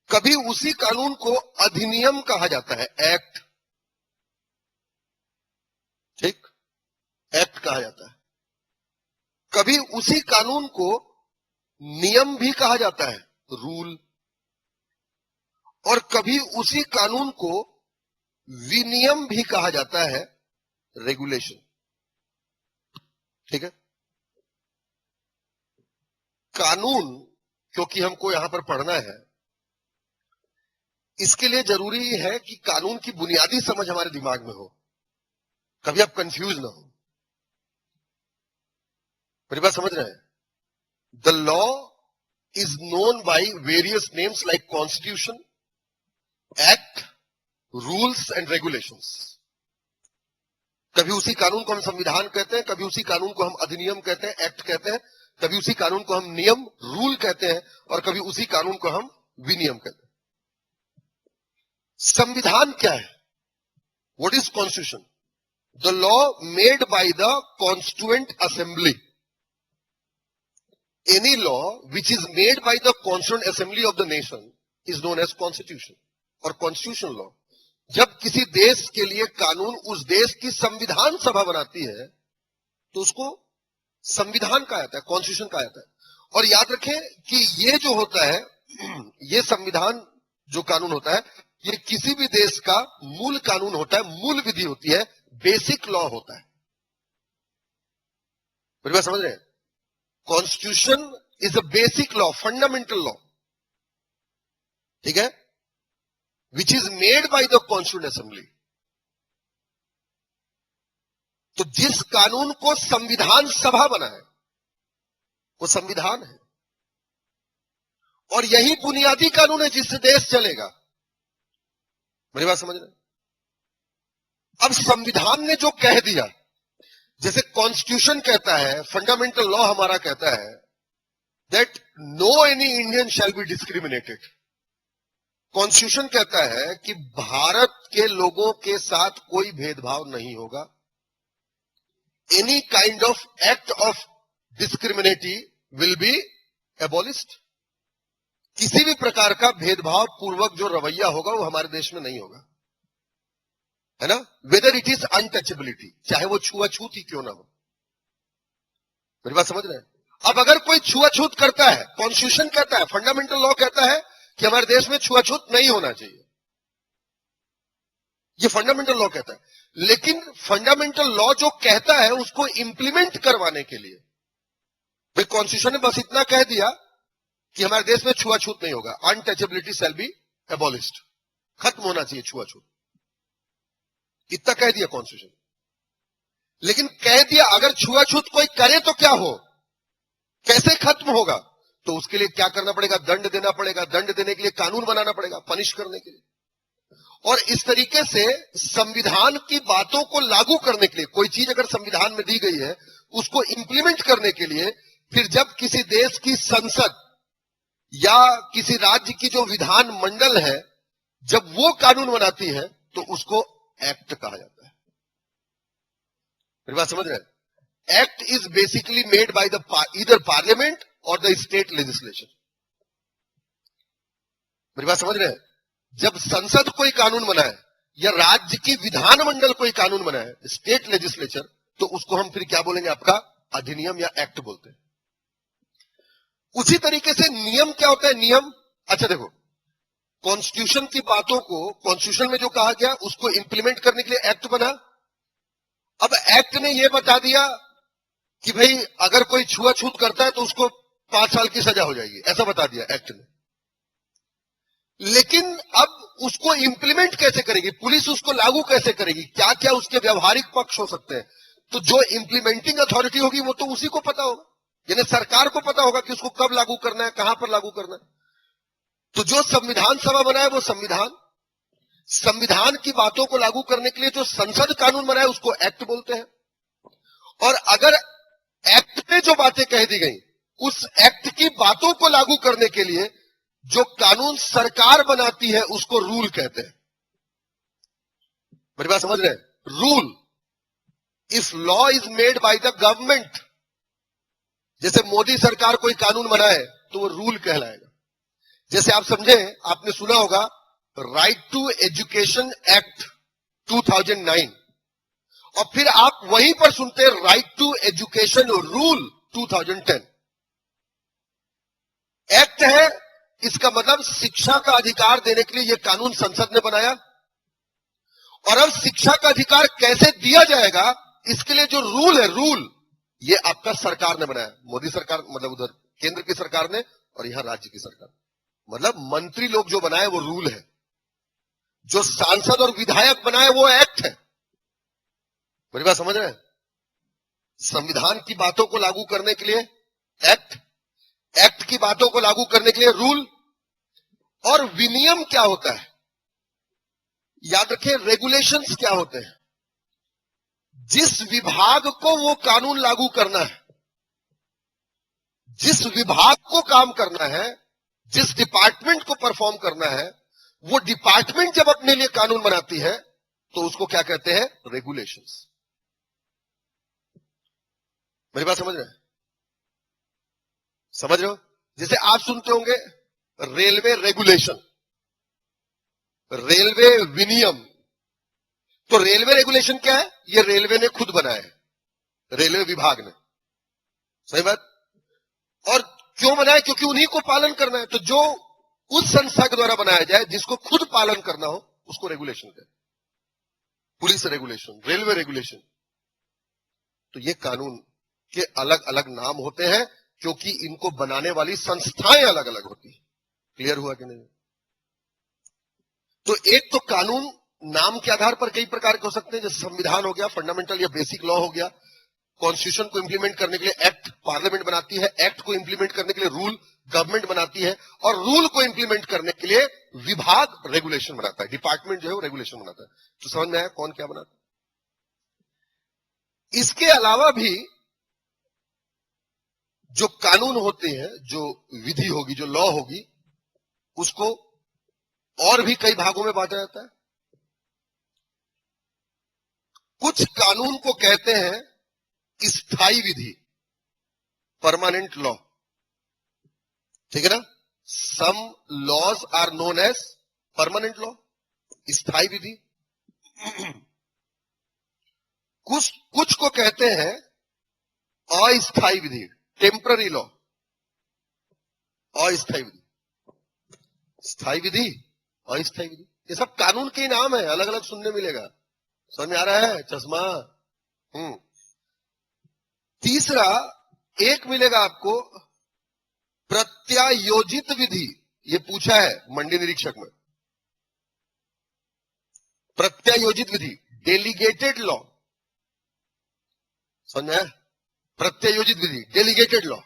कभी उसी कानून को अधिनियम कहा जाता है, एक्ट। ठीक, एक्ट कहा जाता है। कभी उसी कानून को नियम भी कहा जाता है, रूल। और कभी उसी कानून को विनियम भी कहा जाता है, रेगुलेशन। ठीक है, कानून क्योंकि हमको यहां पर पढ़ना है, इसके लिए जरूरी है कि कानून की बुनियादी समझ हमारे दिमाग में हो, कभी आप कंफ्यूज ना हो। मेरी बात समझ रहे हैं? The law is known by various names like constitution, act, rules and regulations. कभी उसी कानून को हम संविधान कहते हैं, कभी उसी कानून को हम अधिनियम कहते हैं, एक्ट कहते हैं, कभी उसी कानून को हम नियम, रूल कहते हैं, और कभी उसी कानून को हम विनियम कहते हैं। संविधान क्या है? What is constitution? The law made by the constituent assembly. Any law which is made by the constituent assembly of the nation is known as constitution. और कॉन्स्टिट्यूशन लॉ, जब किसी देश के लिए कानून उस देश की संविधान सभा बनाती है तो उसको संविधान कहा जाता है, कॉन्स्टिट्यूशन कहा जाता है। और याद रखें कि ये जो होता है, ये संविधान जो कानून होता है, ये किसी भी देश का मूल कानून होता है, मूल विधि होती है, बेसिक लॉ होता है। मेरी बात समझ रहे हैं? Constitution is a basic law, fundamental law, ठीक है, विच is made by the constituent assembly. तो जिस कानून को संविधान सभा बनाए वो संविधान है, और यही बुनियादी कानून है जिससे देश चलेगा। मेरी बात समझ रहे हैं? अब संविधान ने जो कह दिया, जैसे कॉन्स्टिट्यूशन कहता है, फंडामेंटल लॉ हमारा कहता है that no any Indian shall be discriminated. Constitution कहता है कि भारत के लोगों के साथ कोई भेदभाव नहीं होगा। Any kind of act of discrimination will be abolished. किसी भी प्रकार का भेदभाव पूर्वक जो रवैया होगा वो हमारे देश में नहीं होगा, है ना? वेदर इट इज अनटचेबिलिटी, चाहे वो छुआछूत ही क्यों ना हो। मेरी बात समझ रहे हैं? अब अगर कोई छुआछूत करता है, कॉन्स्टिट्यूशन कहता है, फंडामेंटल लॉ कहता है कि हमारे देश में छुआछूत नहीं होना चाहिए, ये फंडामेंटल लॉ कहता है। लेकिन फंडामेंटल लॉ जो कहता है उसको इंप्लीमेंट करवाने के लिए, भाई कॉन्स्टिट्यूशन ने बस इतना कह दिया कि हमारे देश में छुआछूत नहीं होगा, अनटचेबिलिटी शैल बी एबॉलिश्ड, खत्म होना चाहिए छुआछूत, इतना कह दिया कॉन्स्टिट्यूशन। लेकिन कह दिया अगर छुआछूत कोई करे तो क्या हो, कैसे खत्म होगा? तो उसके लिए क्या करना पड़ेगा? दंड देना पड़ेगा। दंड देने के लिए कानून बनाना पड़ेगा, पनिश करने के लिए। और इस तरीके से संविधान की बातों को लागू करने के लिए, कोई चीज अगर संविधान में दी गई है उसको इंप्लीमेंट करने के लिए, फिर जब किसी देश की संसद या किसी राज्य की जो विधान मंडल है, जब वो कानून बनाती है तो उसको एक्ट कहा जाता है। मेरी बात समझ रहे हैं? Act is basically made by the either parliament और द स्टेट लेजिस्लेशन। मेरी बात समझ रहे हैं? जब संसद कोई कानून बनाए या राज्य की विधानमंडल कोई कानून बनाए, स्टेट लेजिस्लेचर, तो उसको हम फिर क्या बोलेंगे? आपका अधिनियम या एक्ट बोलते हैं। उसी तरीके से नियम क्या होता है? नियम, अच्छा देखो, कॉन्स्टिट्यूशन की बातों को, कॉन्स्टिट्यूशन में जो कहा गया उसको इंप्लीमेंट करने के लिए एक्ट बना। अब एक्ट ने यह बता दिया कि भाई अगर कोई छुआछूत करता है तो उसको 5 साल की सजा हो जाएगी, ऐसा बता दिया एक्ट ने। लेकिन अब उसको इंप्लीमेंट कैसे करेगी पुलिस, उसको लागू कैसे करेगी, क्या क्या उसके व्यवहारिक पक्ष हो सकते हैं? तो जो इंप्लीमेंटिंग अथॉरिटी होगी वो तो उसी को पता होगा, यानी सरकार को पता होगा कि उसको कब लागू करना है, कहां पर लागू करना है। तो जो संविधान सभा बनाए वो संविधान की बातों को लागू करने के लिए जो संसद कानून बनाए उसको एक्ट बोलते हैं। और अगर एक्ट में जो बातें कह दी गई, उस एक्ट की बातों को लागू करने के लिए जो कानून सरकार बनाती है उसको रूल कहते हैं। मेरी बात समझ रहे हैं? Rule, if law is made by the government, जैसे मोदी सरकार कोई कानून बनाए तो वो रूल कहलाएगा। जैसे आप समझे, आपने सुना होगा राइट टू एजुकेशन एक्ट 2009, और फिर आप वहीं पर सुनते हैं right to education rule 2010। Act है, इसका मतलब शिक्षा का अधिकार देने के लिए यह कानून संसद ने बनाया। और अब शिक्षा का अधिकार कैसे दिया जाएगा, इसके लिए जो रूल है, रूल ये आपका सरकार ने बनाया। मोदी सरकार मतलब उधर केंद्र की सरकार ने, और यहां राज्य की सरकार, मतलब मंत्री लोग जो बनाए वो रूल है, जो सांसद और विधायक बनाए वो एक्ट है। मेरी बात समझ रहे हैं? संविधान की बातों को लागू करने के लिए एक्ट, एक्ट की बातों को लागू करने के लिए रूल। और विनियम क्या होता है? याद रखें, रेगुलेशंस क्या होते हैं? जिस विभाग को वो कानून लागू करना है, जिस विभाग को काम करना है, जिस डिपार्टमेंट को परफॉर्म करना है, वो डिपार्टमेंट जब अपने लिए कानून बनाती है तो उसको क्या कहते हैं? रेगुलेशंस। मेरी बात समझ रहे हैं? समझ रहे हो? जैसे आप सुनते होंगे रेलवे रेगुलेशन, रेलवे विनियम। तो रेलवे रेगुलेशन क्या है? ये रेलवे ने खुद बनाया है, रेलवे विभाग ने। सही बात? और क्यों बनाया? क्योंकि उन्हीं को पालन करना है। तो जो उस संस्था के द्वारा बनाया जाए जिसको खुद पालन करना हो, उसको रेगुलेशन कहते हैं। Police regulation, railway regulation. तो ये कानून के अलग अलग नाम होते हैं क्योंकि इनको बनाने वाली संस्थाएं अलग अलग होती है। क्लियर हुआ कि नहीं? तो एक तो कानून नाम के आधार पर कई प्रकार के हो सकते हैं, जैसे संविधान हो गया, फंडामेंटल या बेसिक लॉ हो गया। कॉन्स्टिट्यूशन को इंप्लीमेंट करने के लिए एक्ट पार्लियामेंट बनाती है, एक्ट को इंप्लीमेंट करने के लिए रूल गवर्नमेंट बनाती है, और रूल को इंप्लीमेंट करने के लिए विभाग रेगुलेशन बनाता है, डिपार्टमेंट जो है वो रेगुलेशन बनाता है। तो समझ में आया कौन क्या बनाता है? इसके अलावा भी जो कानून होते हैं, जो विधि होगी, जो लॉ होगी, उसको और भी कई भागों में बांटा जाता है। कुछ कानून को कहते हैं स्थायी विधि, परमानेंट लॉ। ठीक है ना? Some laws are known as permanent law, स्थायी विधि। कुछ को कहते हैं अस्थायी विधि, टेम्पररी लॉ। अस्थायी विधि, स्थायी विधि, अस्थायी विधि, ये सब कानून के नाम है, अलग अलग सुनने मिलेगा। समझ में आ रहा है? चश्मा। तीसरा एक मिलेगा आपको प्रत्यायोजित विधि। ये पूछा है मंडी निरीक्षक में। प्रत्यायोजित विधि, डेलीगेटेड लॉ। समझ में? प्रत्यायोजित विधि, डेलीगेटेड लॉ।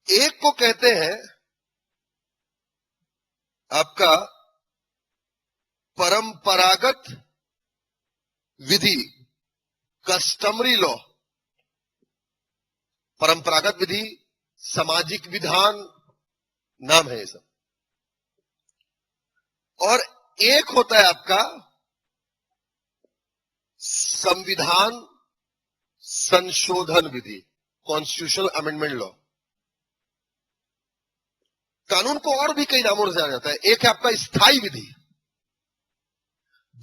एक को कहते हैं आपका परंपरागत विधि, कस्टमरी लॉ। परंपरागत विधि, सामाजिक विधान, नाम है ये सब। और एक होता है आपका संविधान संशोधन विधि, कॉन्स्टिट्यूशनल अमेंडमेंट लॉ। कानून को और भी कई नामों से जाना जाता है। एक है आपका स्थायी विधि,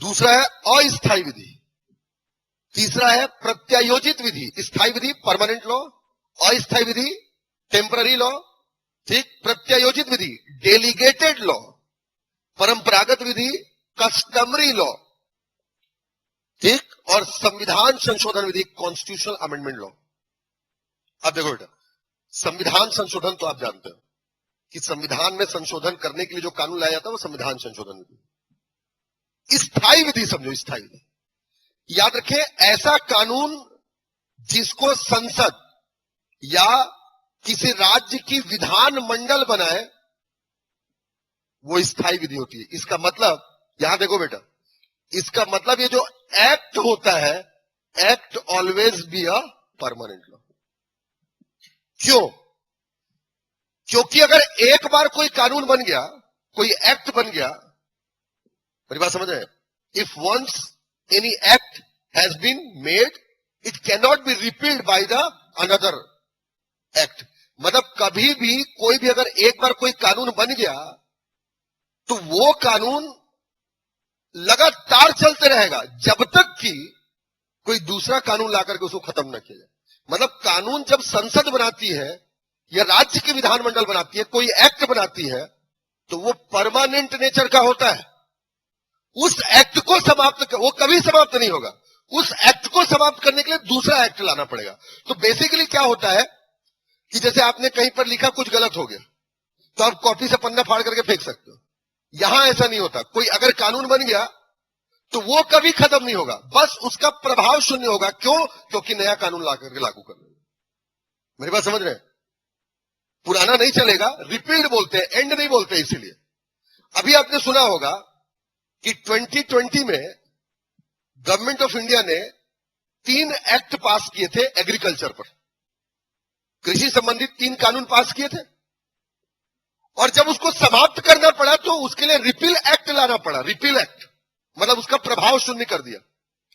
दूसरा है अस्थायी विधि, तीसरा है प्रत्यायोजित विधि। स्थायी विधि परमानेंट लॉ, अस्थायी विधि टेम्पररी लॉ, ठीक, प्रत्यायोजित विधि डेलीगेटेड लॉ, परंपरागत विधि कस्टमरी लॉ, ठीक, और संविधान संशोधन विधि कॉन्स्टिट्यूशनल अमेंडमेंट लॉ। अब देखो बेटा, संविधान संशोधन तो आप जानते हो कि संविधान में संशोधन करने के लिए जो कानून लाया जाता है वो संविधान संशोधन विधि। स्थायी विधि समझो, स्थायी विधि याद रखें, ऐसा कानून जिसको संसद या किसी राज्य की विधान मंडल बनाए, वो स्थायी विधि होती है। इसका मतलब, यहां देखो बेटा, इसका मतलब ये जो एक्ट होता है, act always be a permanent law. क्यों? क्योंकि अगर एक बार कोई कानून बन गया, कोई एक्ट बन गया, मेरी बात समझ रहे हैं? If once any act has been made, it can not be repealed by the another act. मतलब कभी भी कोई भी अगर एक बार कोई कानून बन गया तो वो कानून लगातार चलते रहेगा जब तक कि कोई दूसरा कानून लाकर के उसको खत्म न किया जाए। मतलब कानून जब संसद बनाती है या राज्य की विधानमंडल बनाती है, कोई एक्ट बनाती है, तो वो परमानेंट नेचर का होता है। उस एक्ट को समाप्त, वो कभी समाप्त नहीं होगा। उस एक्ट को समाप्त करने के लिए दूसरा एक्ट लाना पड़ेगा। तो बेसिकली क्या होता है कि जैसे आपने कहीं पर लिखा, कुछ गलत हो गया, तो आप कॉपी से पन्ना फाड़ करके फेंक सकते हो। यहां ऐसा नहीं होता। कोई अगर कानून बन गया तो वो कभी खत्म नहीं होगा, बस उसका प्रभाव शून्य होगा। क्यों? क्योंकि नया कानून ला करके लागू कर देगा। मेरी बात समझ रहे हैं? पुराना नहीं चलेगा, रिपील्ड बोलते हैं, एंड नहीं बोलते। इसीलिए अभी आपने सुना होगा कि 2020 में गवर्नमेंट ऑफ इंडिया ने 3 एक्ट पास किए थे एग्रीकल्चर पर, कृषि संबंधित 3 कानून पास किए थे, और जब उसको समाप्त करना पड़ा तो उसके लिए रिपील एक्ट लाना पड़ा। रिपील एक्ट मतलब उसका प्रभाव शून्य कर दिया।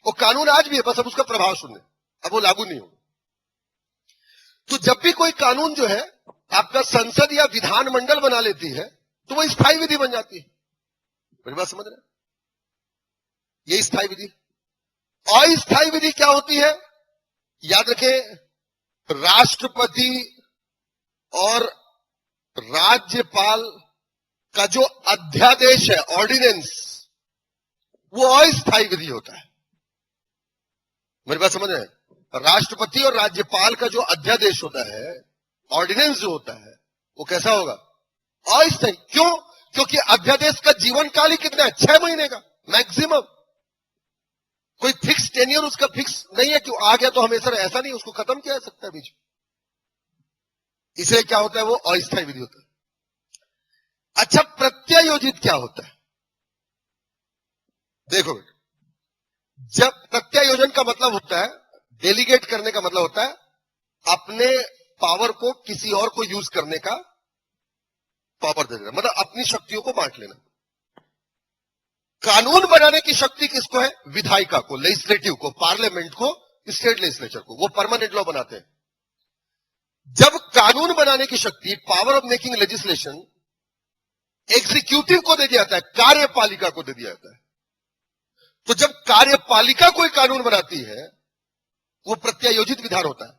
वो कानून आज भी है, बस अब उसका प्रभाव शून्य, अब वो लागू नहीं होगा। तो जब भी कोई कानून जो है आपका संसद या विधानमंडल बना लेती है तो वो स्थायी विधि बन जाती है। मेरी बात समझ रहे हैं? ये स्थायी विधि। अस्थायी विधि क्या होती है? याद रखें, राष्ट्रपति और राज्यपाल का जो अध्यादेश है, ऑर्डिनेंस, वो अस्थायी विधि होता है। मेरी बात समझ रहे हैं? राष्ट्रपति और राज्यपाल का जो अध्यादेश होता है, ऑर्डिनेंस जो होता है, वो कैसा होगा? अस्थायी। क्यों? क्योंकि अध्यादेश का जीवन काल ही कितना है? 6 महीने का मैक्सिमम। कोई फिक्स टेन्योर उसका फिक्स नहीं है कि आ गया तो हमेशा, ऐसा नहीं, उसको खत्म किया जा सकता है बीच में। इसलिए क्या होता है? वो अस्थायी विधि होता है। अच्छा, प्रत्यायोजित क्या होता है? देखो बेटा, जब प्रत्यायोजन का मतलब होता है, डेलीगेट करने का मतलब होता है अपने पावर को किसी और को यूज करने का पावर दे देना, मतलब अपनी शक्तियों को बांट लेना। कानून बनाने की शक्ति किसको है? विधायिका को, लेजिस्लेटिव को, पार्लियामेंट को, स्टेट लेजिस्लेचर को। वो परमानेंट लॉ बनाते हैं। जब कानून बनाने की शक्ति, power of making legislation, executive को दे दिया जाता है, कार्यपालिका को दे दिया जाता है, तो जब कार्यपालिका कोई कानून बनाती है वो प्रत्यायोजित विधान होता है।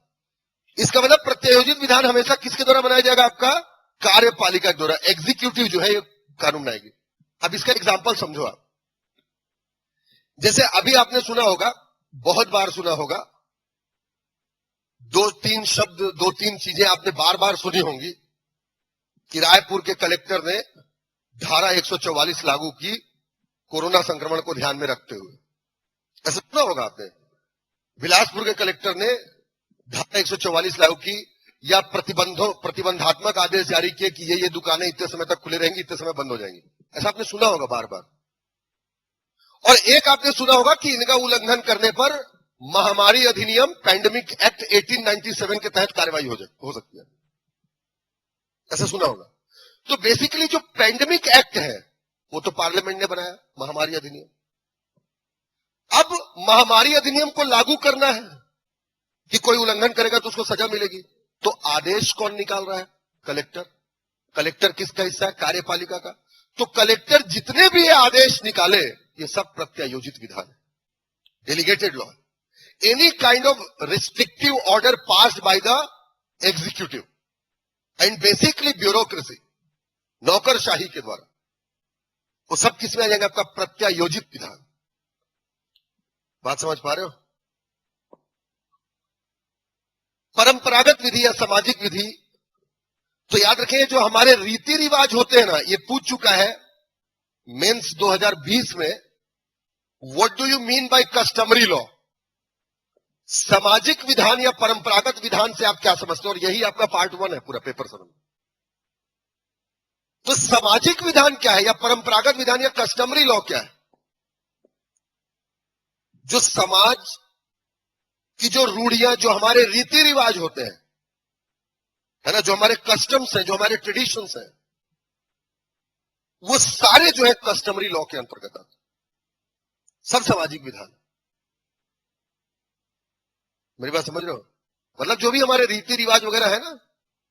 इसका मतलब प्रत्यायोजित विधान हमेशा किसके द्वारा बनाया जाएगा? आपका कार्यपालिका के द्वारा। एग्जीक्यूटिव जो है ये कानून बनाएगी। अब इसका एग्जांपल समझो आप। जैसे अभी आपने सुना होगा, बहुत बार सुना होगा, 2-3 शब्द, 2-3 चीजें आपने बार बार सुनी होंगी कि रायपुर के कलेक्टर ने धारा 144 लागू की कोरोना संक्रमण को ध्यान में रखते हुए। ऐसा सुना होगा आपने। बिलासपुर के कलेक्टर ने धारा 144 लागू की, या प्रतिबंधात्मक आदेश जारी किए कि ये दुकानें इतने समय तक खुले रहेंगी, इतने समय बंद हो जाएंगी। ऐसा आपने सुना होगा बार बार। और एक आपने सुना होगा कि इनका उल्लंघन करने पर महामारी अधिनियम, पैंडेमिक एक्ट 1897 के तहत कार्रवाई हो सकती है। ऐसा सुना होगा। तो बेसिकली जो पैंडेमिक एक्ट है वो तो पार्लियामेंट ने बनाया, महामारी अधिनियम। अब महामारी अधिनियम को लागू करना है कि कोई उल्लंघन करेगा तो उसको सजा मिलेगी, तो आदेश कौन निकाल रहा है? कलेक्टर। कलेक्टर किसका हिस्सा है? कार्यपालिका का। तो कलेक्टर जितने भी आदेश निकाले ये सब प्रत्यायोजित विधान है, delegated law. Any kind of restrictive order passed by the executive and basically bureaucracy, नौकरशाही के द्वारा, वो सब किसमें आ जाएगा? आपका प्रत्यायोजित विधान। बात समझ पा रहे हो? परंपरागत विधि या सामाजिक विधि, तो याद रखें जो हमारे रीति रिवाज होते हैं ना, ये पूछ चुका है मेंस 2020 में, what do you mean by customary law? सामाजिक विधान या परंपरागत विधान से आप क्या समझते हो? और यही आपका पार्ट 1 है पूरा पेपर सर में। तो सामाजिक विधान क्या है, या परंपरागत विधान या कस्टमरी लॉ क्या है? जो समाज की जो रूढ़ियां, जो हमारे रीति रिवाज होते हैं, है ना, जो हमारे कस्टम्स हैं, जो हमारे ट्रेडिशंस हैं, वो सारे जो है कस्टमरी लॉ के अंतर्गत आते हैं। सब सामाजिक विधान। मेरी बात समझ रहे हो? मतलब जो भी हमारे रीति रिवाज वगैरह है ना,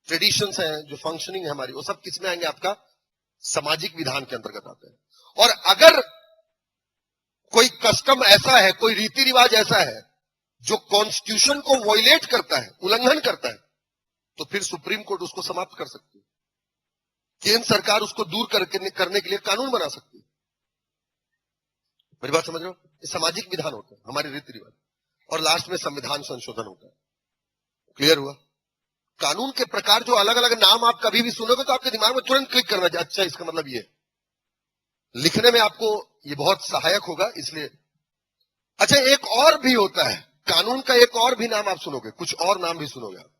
ट्रेडिशंस हैं, जो फंक्शनिंग है हमारी, वो सब किसमें आएंगे? आपका सामाजिक विधान के अंतर्गत आते हैं। और अगर कोई कस्टम ऐसा है, कोई रीति रिवाज ऐसा है जो कॉन्स्टिट्यूशन को वॉयलेट करता है, उल्लंघन करता है, तो फिर सुप्रीम कोर्ट उसको समाप्त कर सकती है। केंद्र सरकार उसको दूर करने के लिए कानून बना सकती है। मेरी बात समझ रहे हो? ये सामाजिक विधान होते हैं, हमारे रीति रिवाज। और लास्ट में संविधान संशोधन होता है। क्लियर हुआ? कानून के प्रकार जो अलग अलग नाम आप कभी भी सुनोगे तो आपके दिमाग में तुरंत क्लिक करना चाहिए, अच्छा इसका मतलब ये। लिखने में आपको ये बहुत सहायक होगा, इसलिए। अच्छा, एक और भी होता है कानून का, एक और भी नाम आप सुनोगे, कुछ और नाम भी सुनोगे आप,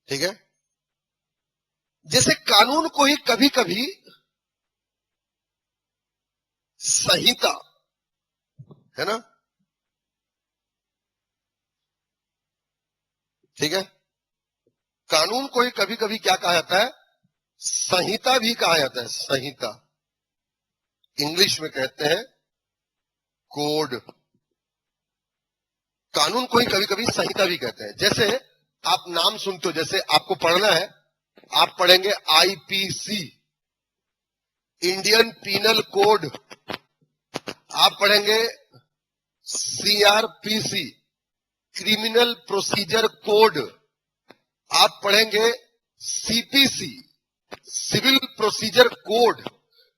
ठीक है? जैसे कानून को ही कभी कभी संहिता, है ना? ठीक है। कानून को ही कभी कभी क्या कहा जाता है? संहिता भी कहा जाता है। संहिता इंग्लिश में कहते हैं कोड। कानून को ही कभी कभी संहिता भी कहते हैं। जैसे आप नाम सुनते हो, जैसे आपको पढ़ना है, आप पढ़ेंगे आईपीसी, इंडियन पीनल कोड, आप पढ़ेंगे सीआरपीसी, क्रिमिनल प्रोसीजर कोड, आप पढ़ेंगे सीपीसी, सिविल प्रोसीजर कोड।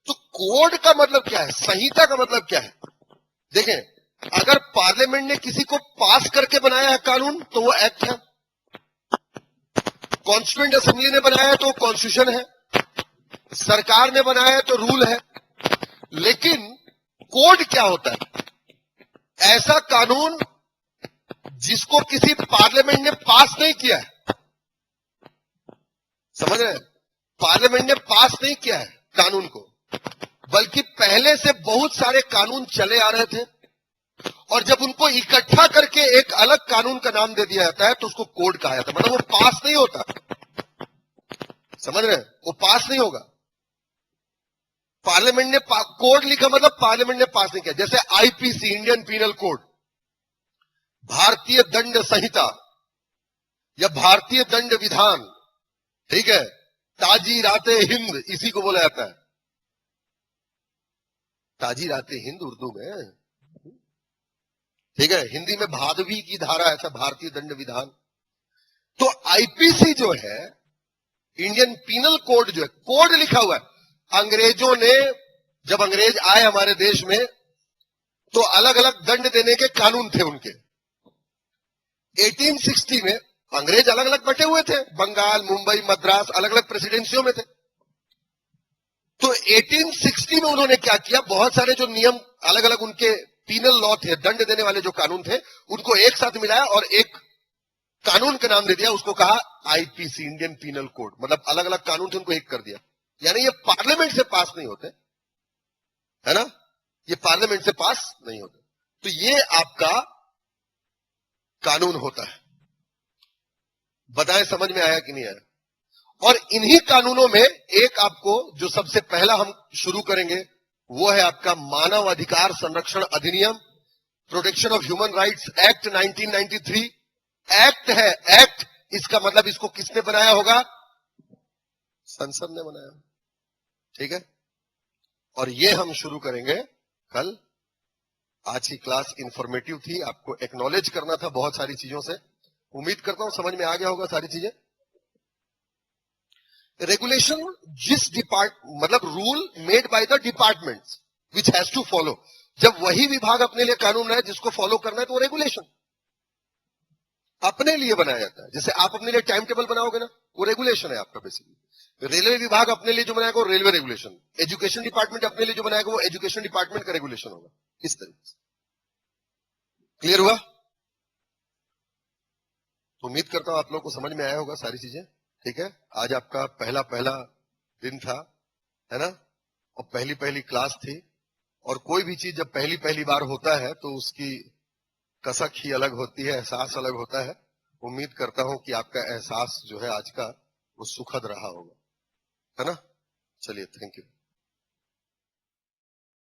तो कोड का मतलब क्या है? संहिता का मतलब क्या है? देखें, अगर पार्लियामेंट ने किसी को पास करके बनाया है कानून तो वो एक्ट है, कॉन्स्टिट्यूएंट असेंबली ने बनाया है तो वो कॉन्स्टिट्यूशन है, सरकार ने बनाया है तो रूल है। लेकिन कोड क्या होता है? ऐसा कानून जिसको किसी पार्लियामेंट ने पास नहीं किया है। समझ रहे हैं? पार्लियामेंट ने पास नहीं किया है कानून को, बल्कि पहले से बहुत सारे कानून चले आ रहे थे, और जब उनको इकट्ठा करके एक अलग कानून का नाम दे दिया जाता है तो उसको कोड कहा जाता है। मतलब वो पास नहीं होता। समझ रहे हैं? वो पास नहीं होगा। पार्लियामेंट ने कोड लिखा मतलब पार्लियामेंट ने पास नहीं किया। जैसे आईपीसी, इंडियन पीनल कोड, भारतीय दंड संहिता या भारतीय दंड विधान, ठीक है, ताजीराते हिंद, इसी को बोला जाता है ताजीराते हिंद उर्दू में। ठीक है, हिंदी में भादवी की धारा, ऐसा भारतीय दंड विधान। तो आईपीसी जो है, इंडियन पीनल कोड जो है, कोड लिखा हुआ है। अंग्रेजों ने, जब अंग्रेज आए हमारे देश में, तो अलग अलग दंड देने के कानून थे उनके। 1860 में अंग्रेज अलग अलग बटे हुए थे, बंगाल, मुंबई, मद्रास, अलग अलग प्रेसिडेंसियों में थे। तो 1860 में उन्होंने क्या किया, बहुत सारे जो नियम अलग अलग उनके पीनल लॉ थे, दंड देने वाले जो कानून थे, उनको एक साथ मिलाया और एक कानून का नाम दे दिया, उसको कहा आईपीसी, इंडियन पीनल कोड। मतलब अलग अलग कानून थे, उनको एक कर दिया। यानी ये पार्लियामेंट से पास नहीं होते, है ना? ये पार्लियामेंट से पास नहीं होते। तो ये आपका कानून होता है। बताएं समझ में आया कि नहीं आया? और इन्हीं कानूनों में एक आपको जो सबसे पहला हम शुरू करेंगे वो है आपका मानव अधिकार संरक्षण अधिनियम, protection of human rights act 1993। Act है, एक्ट, इसका मतलब इसको किसने बनाया होगा? संसद ने बनाया। ठीक है, और ये हम शुरू करेंगे कल। आज की क्लास इंफॉर्मेटिव थी, आपको एक्नॉलेज करना था बहुत सारी चीजों से। उम्मीद करता हूं समझ में आ गया होगा सारी चीजें। रेगुलेशन जिस मतलब rule made by the department which has to follow. जब वही विभाग अपने लिए कानून बनाए जिसको फॉलो करना है तो वो रेगुलेशन अपने लिए बनाया जाता है। जैसे आप अपने लिए टाइम टेबल बनाओगे ना, वो रेगुलेशन है आपका बेसिकली। रेलवे विभाग अपने लिए जो बनाएगा वो रेलवे रेगुलेशन, एजुकेशन डिपार्टमेंट अपने लिए जो बनाएगा वो एजुकेशन डिपार्टमेंट का रेगुलेशन होगा। इस तरीके से क्लियर हुआ? तो उम्मीद करता हूं आप लोग को समझ में आया होगा सारी चीजें। ठीक है, आज आपका पहला दिन था, है ना? और पहली पहली क्लास थी। और कोई भी चीज जब पहली पहली बार होता है तो उसकी कसक ही अलग होती है, एहसास अलग होता है। उम्मीद करता हूं कि आपका एहसास जो है आज का वो सुखद रहा होगा, है ना? चलिए, थैंक यू।